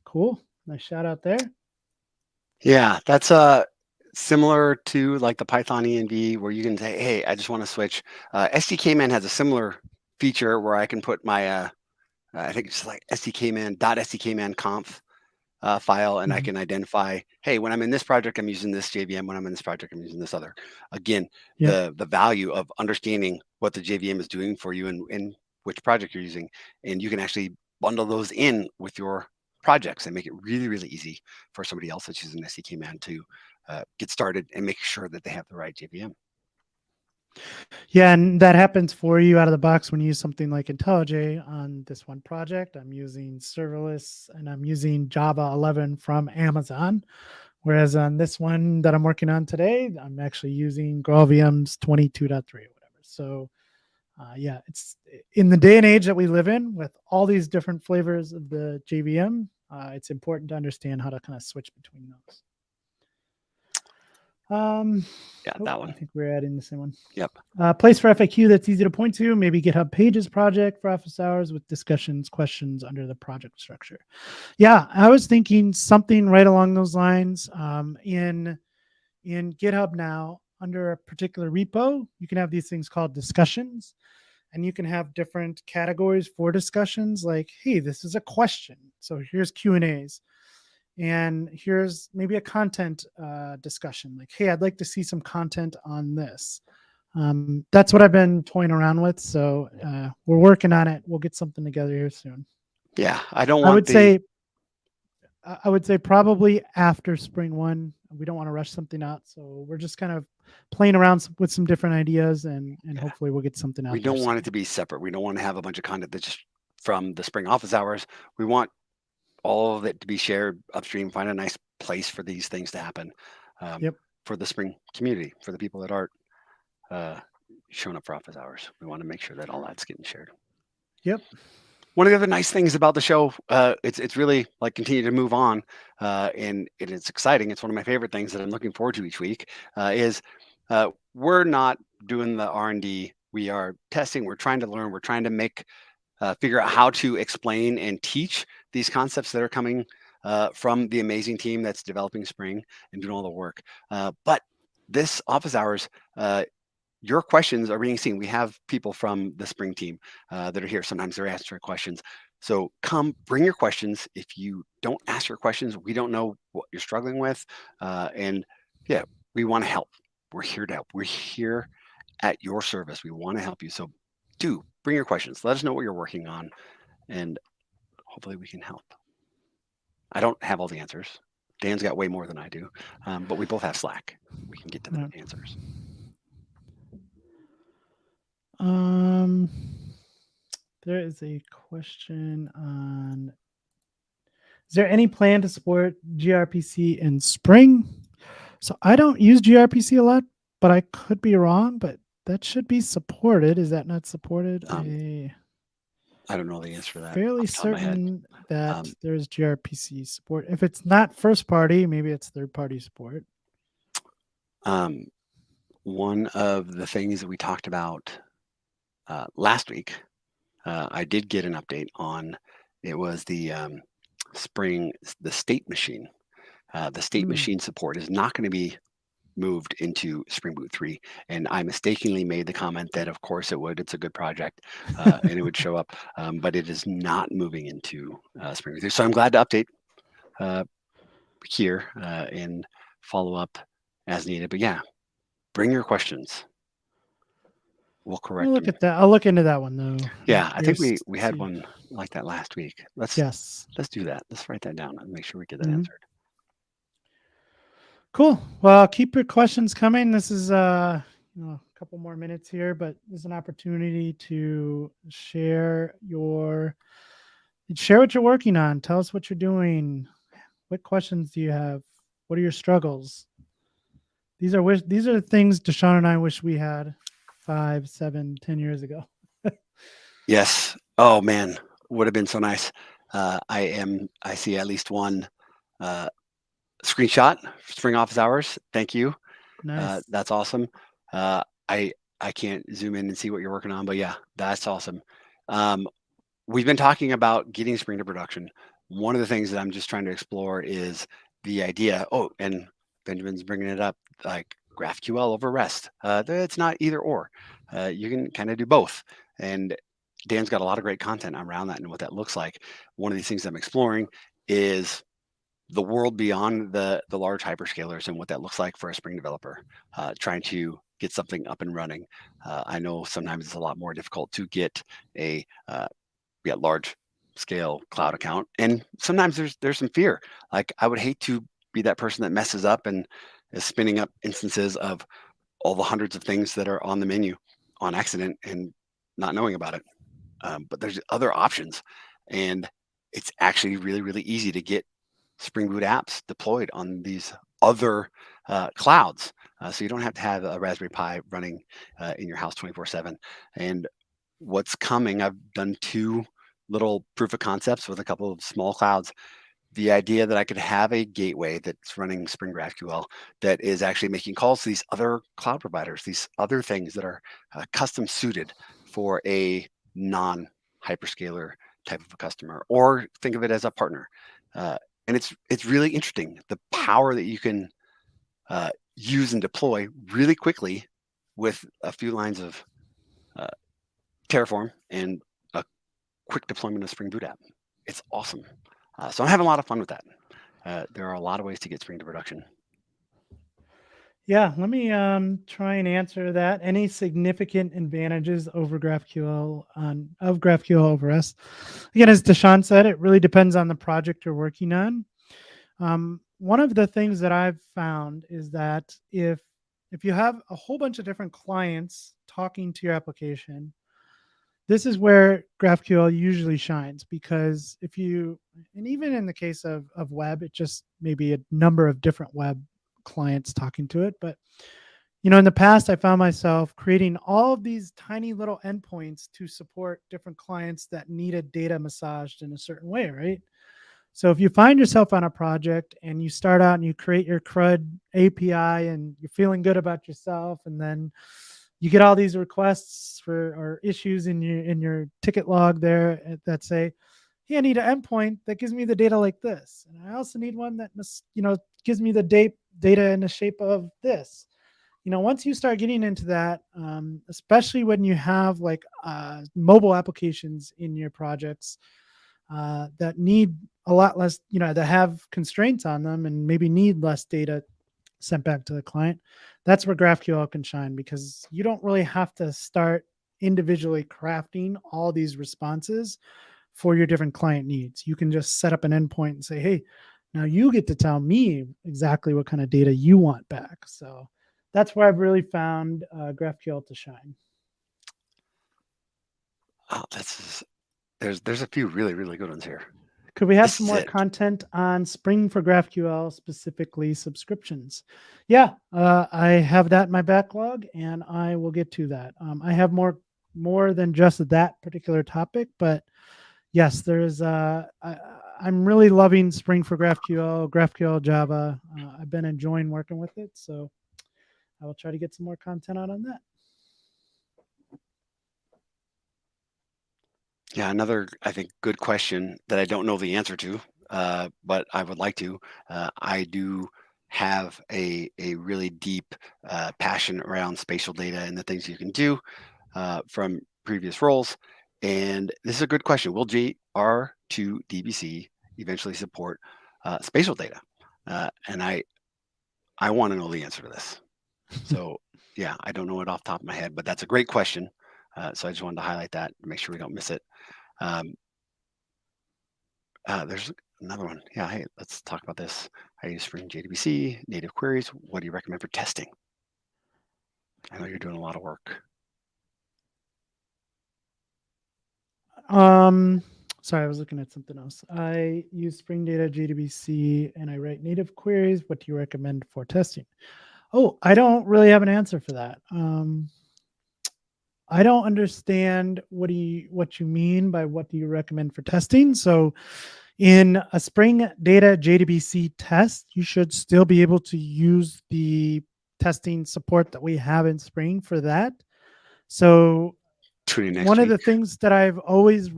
Cool. Nice shout out there. Yeah, that's similar to like the Python env, where you can say, hey, I just want to switch. SDKman has a similar feature where I can put my, I think it's like SDKman.SDKman.conf file, and I can identify, hey, when I'm in this project, I'm using this JVM. When I'm in this project, I'm using this other. Again, Yep. the value of understanding what the JVM is doing for you and which project you're using, and you can actually bundle those in with your projects and make it really, really easy for somebody else that's using SDKman to get started and make sure that they have the right JVM. Yeah, and that happens for you out of the box when you use something like IntelliJ on this one project. I'm using Serverless and I'm using Java 11 from Amazon. Whereas on this one that I'm working on today, I'm actually using GraalVM's 22.3 or whatever. So yeah, it's in the day and age that we live in with all these different flavors of the JVM. It's important to understand how to kind of switch between those. Yeah, that one. I think we're adding the same one. Yep. Place for FAQ that's easy to point to, maybe GitHub Pages project for office hours with discussions, questions under the project structure. Yeah, I was thinking something right along those lines. In GitHub now, under a particular repo, you can have these things called discussions, and you can have different categories for discussions. Like, hey, this is a question, so here's Q&As. And here's maybe a content discussion. Like, hey, I'd like to see some content on this. That's what I've been toying around with. So we're working on it. We'll get something together here soon. Yeah, I don't want I would say probably after SpringOne. We don't want to rush something out. So we're just kind of playing around with some different ideas and hopefully we'll get something out. We don't want it to be separate. We don't want to have a bunch of content that's just from the Spring office hours. We want all of it to be shared upstream. Find a nice place for these things to happen. For the Spring community, for the people that aren't showing up for office hours. We want to make sure that all that's getting shared. Yep. One of the other nice things about the show, it's really like continue to move on, and it's exciting. It's one of my favorite things that I'm looking forward to each week. Is we're not doing the R&D. We are testing. We're trying to learn. We're trying to figure out how to explain and teach these concepts that are coming from the amazing team that's developing Spring and doing all the work. But this office hours, your questions are being seen. We have people from the Spring team that are here. Sometimes they're answering questions. So come bring your questions. If you don't ask your questions, we don't know what you're struggling with. And yeah, we want to help. We're here to help. We're here at your service. We want to help you. So do bring your questions. Let us know what you're working on, and hopefully we can help. I don't have all the answers. Dan's got way more than I do, but we both have Slack. We can get to the answers. There is a question on, is there any plan to support gRPC in Spring? So I don't use gRPC a lot, but I could be wrong, but that should be supported. Is that not supported? I don't know the answer to that. Fairly certain that there's gRPC support. If it's not first party, maybe it's third party support. One of the things that we talked about last week, I did get an update on. It was the Spring, the state machine. The state machine support is not going to be moved into Spring Boot 3, and I mistakenly made the comment that of course it would. It's a good project, and it would show up, but it is not moving into Spring Boot 3. So I'm glad to update here and follow up as needed. But yeah, bring your questions. We'll correct. I'll look at that. I'll look into that one though. Yeah, I think we had one like that last week. Let's do that. Let's write that down and make sure we get that answered. Cool. Well, keep your questions coming. This is a couple more minutes here, but there's an opportunity to share what you're working on. Tell us what you're doing. What questions do you have? What are your struggles? These are things DaShaun and I wish we had 5, 7, 10 years ago. Yes. Oh man, would have been so nice. I see at least one screenshot, Spring Office Hours. Thank you. Nice. That's awesome. I can't zoom in and see what you're working on, but yeah, that's awesome. We've been talking about getting Spring to production. One of the things that I'm just trying to explore is the idea. Oh, and Benjamin's bringing it up, like GraphQL over REST. It's not either or. You can kind of do both. And Dan's got a lot of great content around that and what that looks like. One of these things I'm exploring is the world beyond the large hyperscalers and what that looks like for a Spring developer, trying to get something up and running. I know sometimes it's a lot more difficult to get a large scale cloud account, and sometimes there's some fear. Like I would hate to be that person that messes up and is spinning up instances of all the hundreds of things that are on the menu on accident and not knowing about it. But there's other options, and it's actually really, really easy to get Spring Boot apps deployed on these other clouds. So you don't have to have a Raspberry Pi running in your house 24/7. And what's coming, I've done 2 little proof of concepts with a couple of small clouds. The idea that I could have a gateway that's running Spring GraphQL that is actually making calls to these other cloud providers, these other things that are custom suited for a non-hyperscaler type of a customer, or think of it as a partner. And it's really interesting, the power that you can use and deploy really quickly with a few lines of Terraform and a quick deployment of Spring Boot app. It's awesome. So I'm having a lot of fun with that. There are a lot of ways to get Spring to production. Yeah, let me try and answer that. Any significant advantages over GraphQL of GraphQL over REST? Again, as DaShaun said, it really depends on the project you're working on. One of the things that I've found is that if you have a whole bunch of different clients talking to your application, this is where GraphQL usually shines, because if you, and even in the case of web, it just maybe a number of different web clients talking to it. But, in the past, I found myself creating all of these tiny little endpoints to support different clients that needed data massaged in a certain way, right? So if you find yourself on a project and you start out and you create your CRUD API and you're feeling good about yourself, and then you get all these requests or issues in your ticket log there that say, hey, I need an endpoint that gives me the data like this, and I also need one that gives me the data in the shape of this. Once you start getting into that, especially when you have like mobile applications in your projects that need a lot less, that have constraints on them and maybe need less data sent back to the client, that's where GraphQL can shine, because you don't really have to start individually crafting all these responses for your different client needs. You can just set up an endpoint and say, hey, now you get to tell me exactly what kind of data you want back. So that's where I've really found GraphQL to shine. Oh, there's a few really, really good ones here. Could we have some more content on Spring for GraphQL, specifically subscriptions? Yeah, I have that in my backlog, and I will get to that. I have more than just that particular topic, but yes, there's. I'm really loving Spring for GraphQL, GraphQL Java. I've been enjoying working with it, so I will try to get some more content out on that. Yeah, another, I think, good question that I don't know the answer to, but I would like to. I do have a really deep passion around spatial data and the things you can do from previous roles. And this is a good question. Will R2 DBC eventually support spatial data? And I want to know the answer to this. So yeah, I don't know it off the top of my head, but that's a great question. So I just wanted to highlight that to make sure we don't miss it. There's another one. Yeah, hey, let's talk about this. I use Spring JDBC, native queries. What do you recommend for testing? I know you're doing a lot of work. Sorry, I was looking at something else. I use Spring Data JDBC and I write native queries. What do you recommend for testing? Oh, I don't really have an answer for that. I don't understand what you mean by what do you recommend for testing. So in a Spring Data JDBC test, you should still be able to use the testing support that we have in Spring for that. So one of the things that I always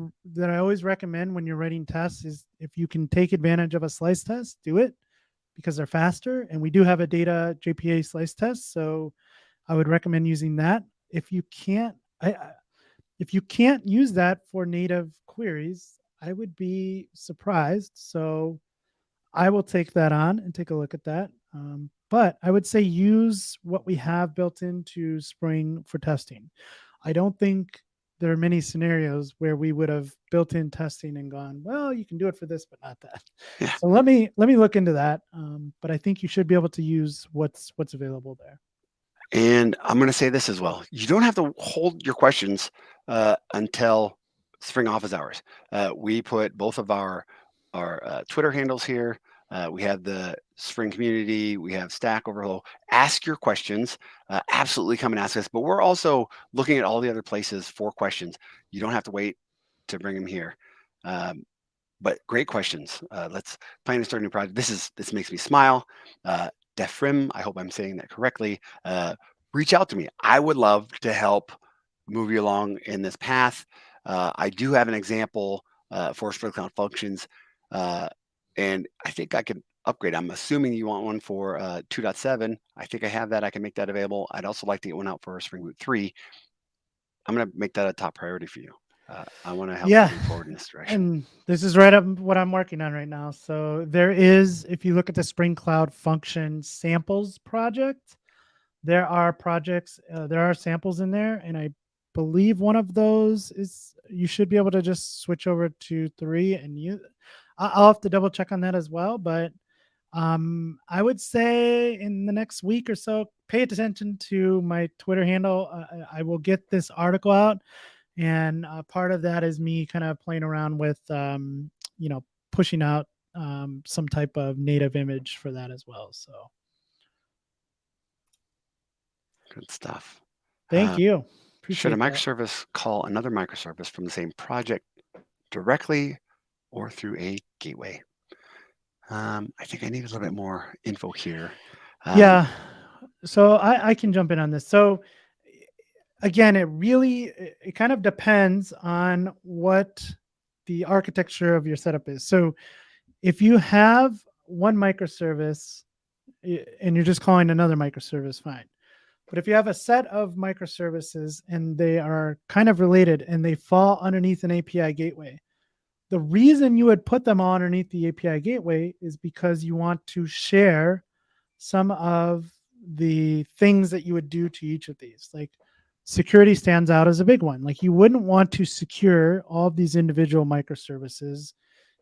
recommend when you're writing tests is if you can take advantage of a slice test, do it because they're faster. And we do have a Data JPA slice test, so I would recommend using that. If you can't, if you can't use that for native queries, I would be surprised. So I will take that on and take a look at that. But I would say use what we have built into Spring for testing. I don't think there are many scenarios where we would have built in testing and gone, well, you can do it for this, but not that. Yeah. So let me look into that. But I think you should be able to use what's available there. And I'm going to say this as well. You don't have to hold your questions until Spring office hours. We put both of our Twitter handles here. We have the Spring community. We have Stack Overflow. Ask your questions. Absolutely come and ask us. But we're also looking at all the other places for questions. You don't have to wait to bring them here. But great questions. Let's plan to start a new project. This makes me smile. Defrim, I hope I'm saying that correctly. Reach out to me. I would love to help move you along in this path. I do have an example for Spring Cloud Functions, and I think I can upgrade. I'm assuming you want one for 2.7. I think I have that. I can make that available. I'd also like to get one out for Spring Boot 3. I'm going to make that a top priority for you. I want to help move forward in this direction. And this is right up what I'm working on right now. So there is, if you look at the Spring Cloud Function samples project, there are samples in there. And I believe one of those is, you should be able to just switch over to 3 and use. I'll have to double check on that as well. But I would say in the next week or so, pay attention to my Twitter handle. I will get this article out. And part of that is me kind of playing around with, pushing out some type of native image for that as well. So good stuff. Thank you. Should a microservice call another microservice from the same project directly or through a gateway? I think I need a little bit more info here. Yeah. So I can jump in on this. So again, it kind of depends on what the architecture of your setup is. So if you have one microservice and you're just calling another microservice, fine. But if you have a set of microservices and they are kind of related and they fall underneath an API gateway, the reason you would put them all underneath the API gateway is because you want to share some of the things that you would do to each of these. Like security stands out as a big one. Like you wouldn't want to secure all of these individual microservices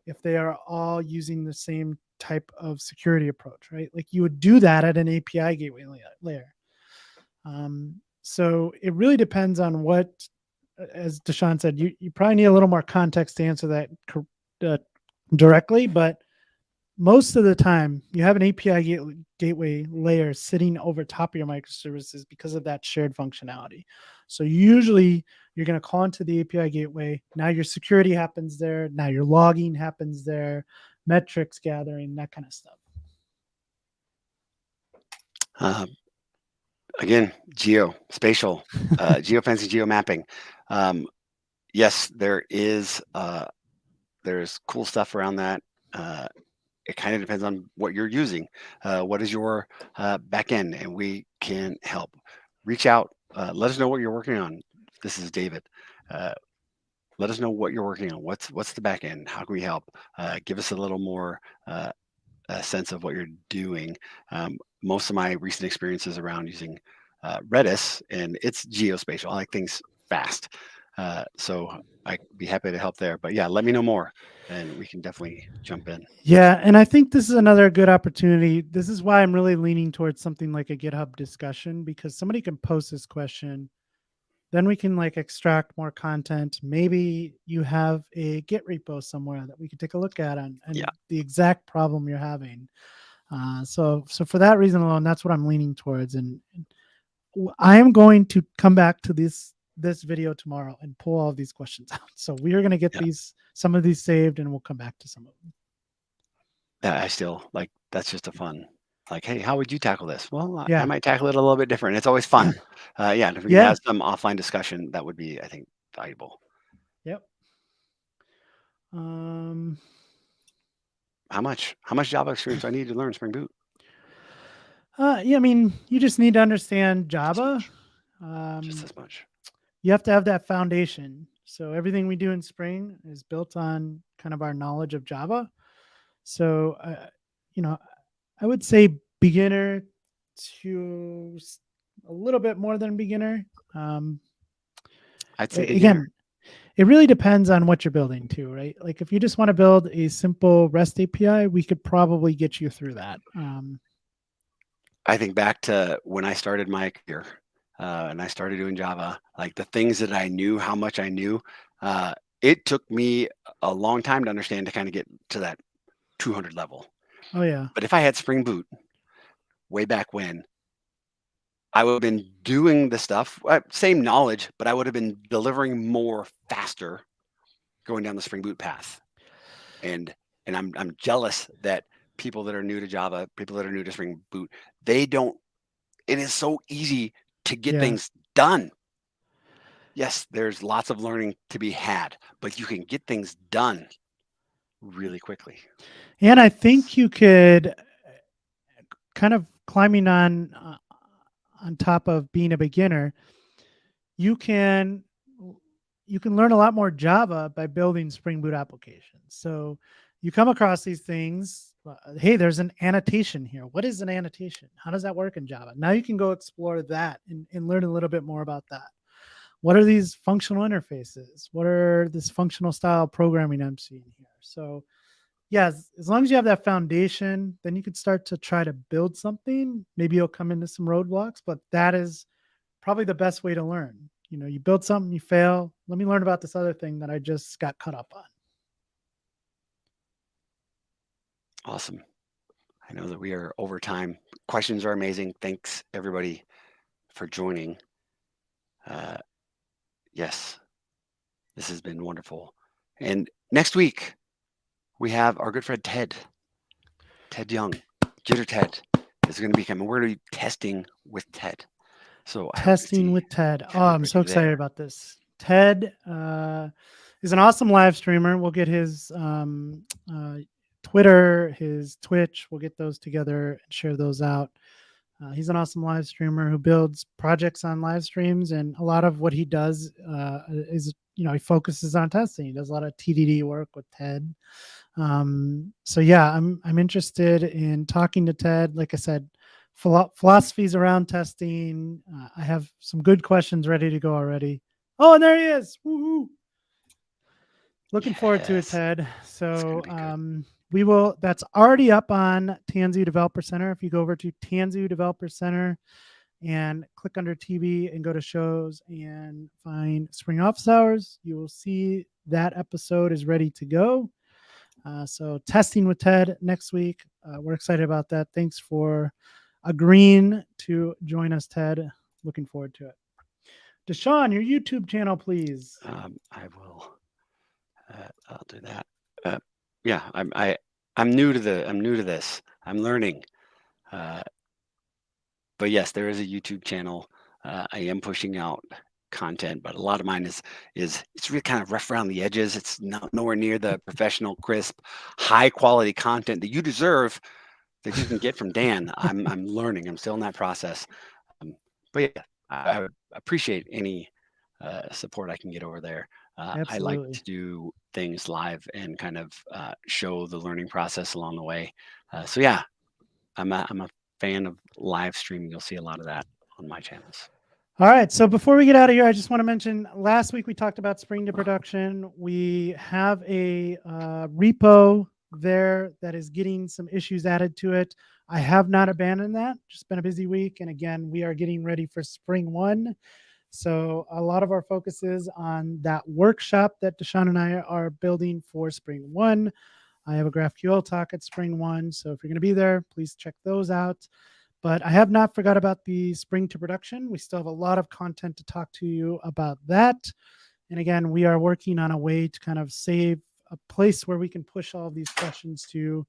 if they are all using the same type of security approach, right? Like you would do that at an API gateway layer. So it really depends on what, as DaShaun said, you probably need a little more context to answer that directly, but most of the time you have an API gateway layer sitting over top of your microservices because of that shared functionality. So usually you're going to call into the API gateway. Now your security happens there. Now your logging happens there, metrics gathering, that kind of stuff. Again, geospatial, geofencing, geomapping. Yes, there's cool stuff around that. It kind of depends on what you're using. What is your backend, and we can help. Reach out. Let us know what you're working on. This is David. Let us know what you're working on. What's the backend? How can we help? Give us a little more a sense of what you're doing. Most of my recent experiences around using Redis, and it's geospatial. I like things fast. So I'd be happy to help there. But yeah, let me know more and we can definitely jump in. Yeah, and I think this is another good opportunity. This is why I'm really leaning towards something like a GitHub discussion, because somebody can post this question. Then we can like extract more content. Maybe you have a Git repo somewhere that we could take a look at and the exact problem you're having. So for that reason alone, that's what I'm leaning towards. And I am going to come back to this video tomorrow and pull all of these questions out. So we are going to get some of these saved, and we'll come back to some of them. Yeah, I still like, that's just a fun, like, hey, how would you tackle this? Well, I might tackle it a little bit different. It's always fun. Yeah, and if we can have some offline discussion, that would be, I think, valuable. Yep. How much Java experience do I need to learn Spring Boot? Yeah, I mean, you just need to understand Java. Just as much. You have to have that foundation. So everything we do in Spring is built on kind of our knowledge of Java. So, I would say beginner to a little bit more than beginner. I'd say again, it really depends on what you're building too, right? Like if you just want to build a simple REST API, we could probably get you through that. I think back to when I started my career and I started doing Java, like the things that I knew, how much I knew, it took me a long time to understand to kind of get to that 200 level. Oh yeah. But if I had Spring Boot way back when, I would have been doing the stuff, same knowledge, but I would have been delivering more faster going down the Spring Boot path. And I'm jealous that people that are new to Java, people that are new to Spring Boot, it is so easy to get things done. Yes, there's lots of learning to be had, but you can get things done really quickly. And I think you could kind of climbing on top of being a beginner, you can learn a lot more Java by building Spring Boot applications. So you come across these things. Hey, there's an annotation here. What is an annotation? How does that work in Java? Now you can go explore that and learn a little bit more about that. What are these functional interfaces? What are this functional style programming I'm seeing here? So yeah, as long as you have that foundation, then you could start to try to build something. Maybe you'll come into some roadblocks, but that is probably the best way to learn. You build something, you fail. Let me learn about this other thing that I just got caught up on. Awesome. I know that we are over time. Questions are amazing. Thanks everybody for joining. Yes, this has been wonderful. And next week, we have our good friend Ted Young, Jitter Ted is going to be coming. We're going to be testing with Ted. So testing with Ted. Oh, I'm so excited about this. Ted is an awesome live streamer. We'll get his Twitter, his Twitch. We'll get those together and share those out. He's an awesome live streamer who builds projects on live streams, and a lot of what he does is, he focuses on testing. He does a lot of TDD work with Ted. So yeah, I'm interested in talking to Ted. Like I said, philosophies around testing. I have some good questions ready to go already. Oh, and there he is. Woo-hoo. Looking forward to it, Ted. So that's already up on Tanzu Developer Center. If you go over to Tanzu Developer Center and click under TV and go to shows and find Spring Office Hours, you will see that episode is ready to go. So testing with Ted next week. We're excited about that. Thanks for agreeing to join us, Ted. Looking forward to it. DaShaun, your YouTube channel, please. I will. I'll do that. Yeah, I'm new to this. I'm learning. But yes, there is a YouTube channel. I am pushing out content, but a lot of mine is it's really kind of rough around the edges. It's nowhere near the professional, crisp, high quality content that you deserve, that you can get from Dan. I'm learning. I'm still in that process. But yeah, I would appreciate any support I can get over there. I like to do things live and kind of show the learning process along the way. So yeah, I'm a fan of live streaming. You'll see a lot of that on my channels. All right. So before we get out of here, I just want to mention last week we talked about Spring to production. We have a repo there that is getting some issues added to it. I have not abandoned that. Just been a busy week. And again, we are getting ready for SpringOne. So a lot of our focus is on that workshop that DaShaun and I are building for SpringOne. I have a GraphQL talk at SpringOne. So if you're going to be there, please check those out. But I have not forgot about the Spring to Production. We still have a lot of content to talk to you about that. And again, we are working on a way to kind of save a place where we can push all of these questions to,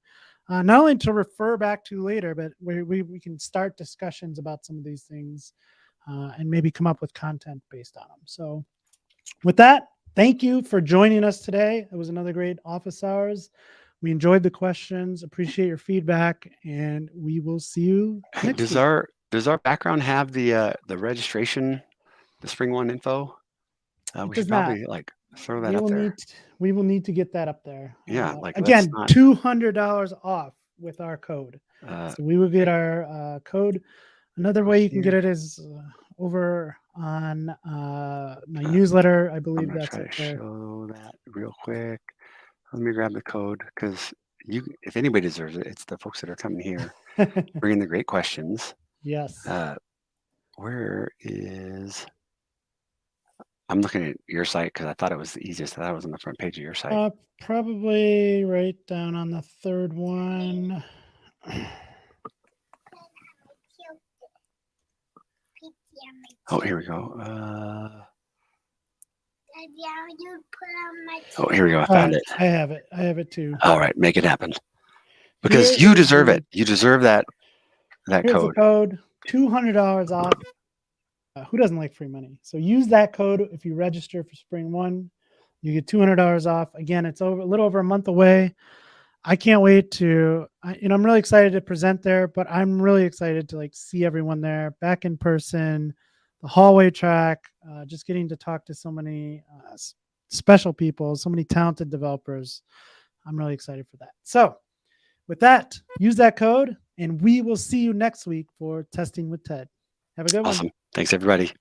not only to refer back to later, but we can start discussions about some of these things and maybe come up with content based on them. So with that, thank you for joining us today. It was another great office hours. We enjoyed the questions, appreciate your feedback, and we will see you next week. Does our background have the registration, the SpringOne info? We should probably like throw that up there. We will need to get that up there. Yeah, like again, $200 off with our code. So we will get our code. Another way you can get it is over on my newsletter. I believe that's up there. Show that real quick. Let me grab the code, because if anybody deserves it, it's the folks that are coming here, bringing the great questions. Yes. Where is? I'm looking at your site because I thought it was the easiest. I thought it was on the front page of your site. Probably right down on the third one. Oh, here we go. Oh, here we go. I found it. I have it. I have it too. All right, make it happen. Because you deserve it. You deserve that code. Here's the code. $200 off. Who doesn't like free money? So use that code if you register for SpringOne. You get $200 off. Again, it's a little over a month away. I can't wait to, I'm really excited to present there, but I'm really excited to see everyone there back in person, the hallway track, just getting to talk to so many special people, so many talented developers. I'm really excited for that. So with that, use that code, and we will see you next week for Testing with Ted. Have a good one. Awesome. Thanks, everybody.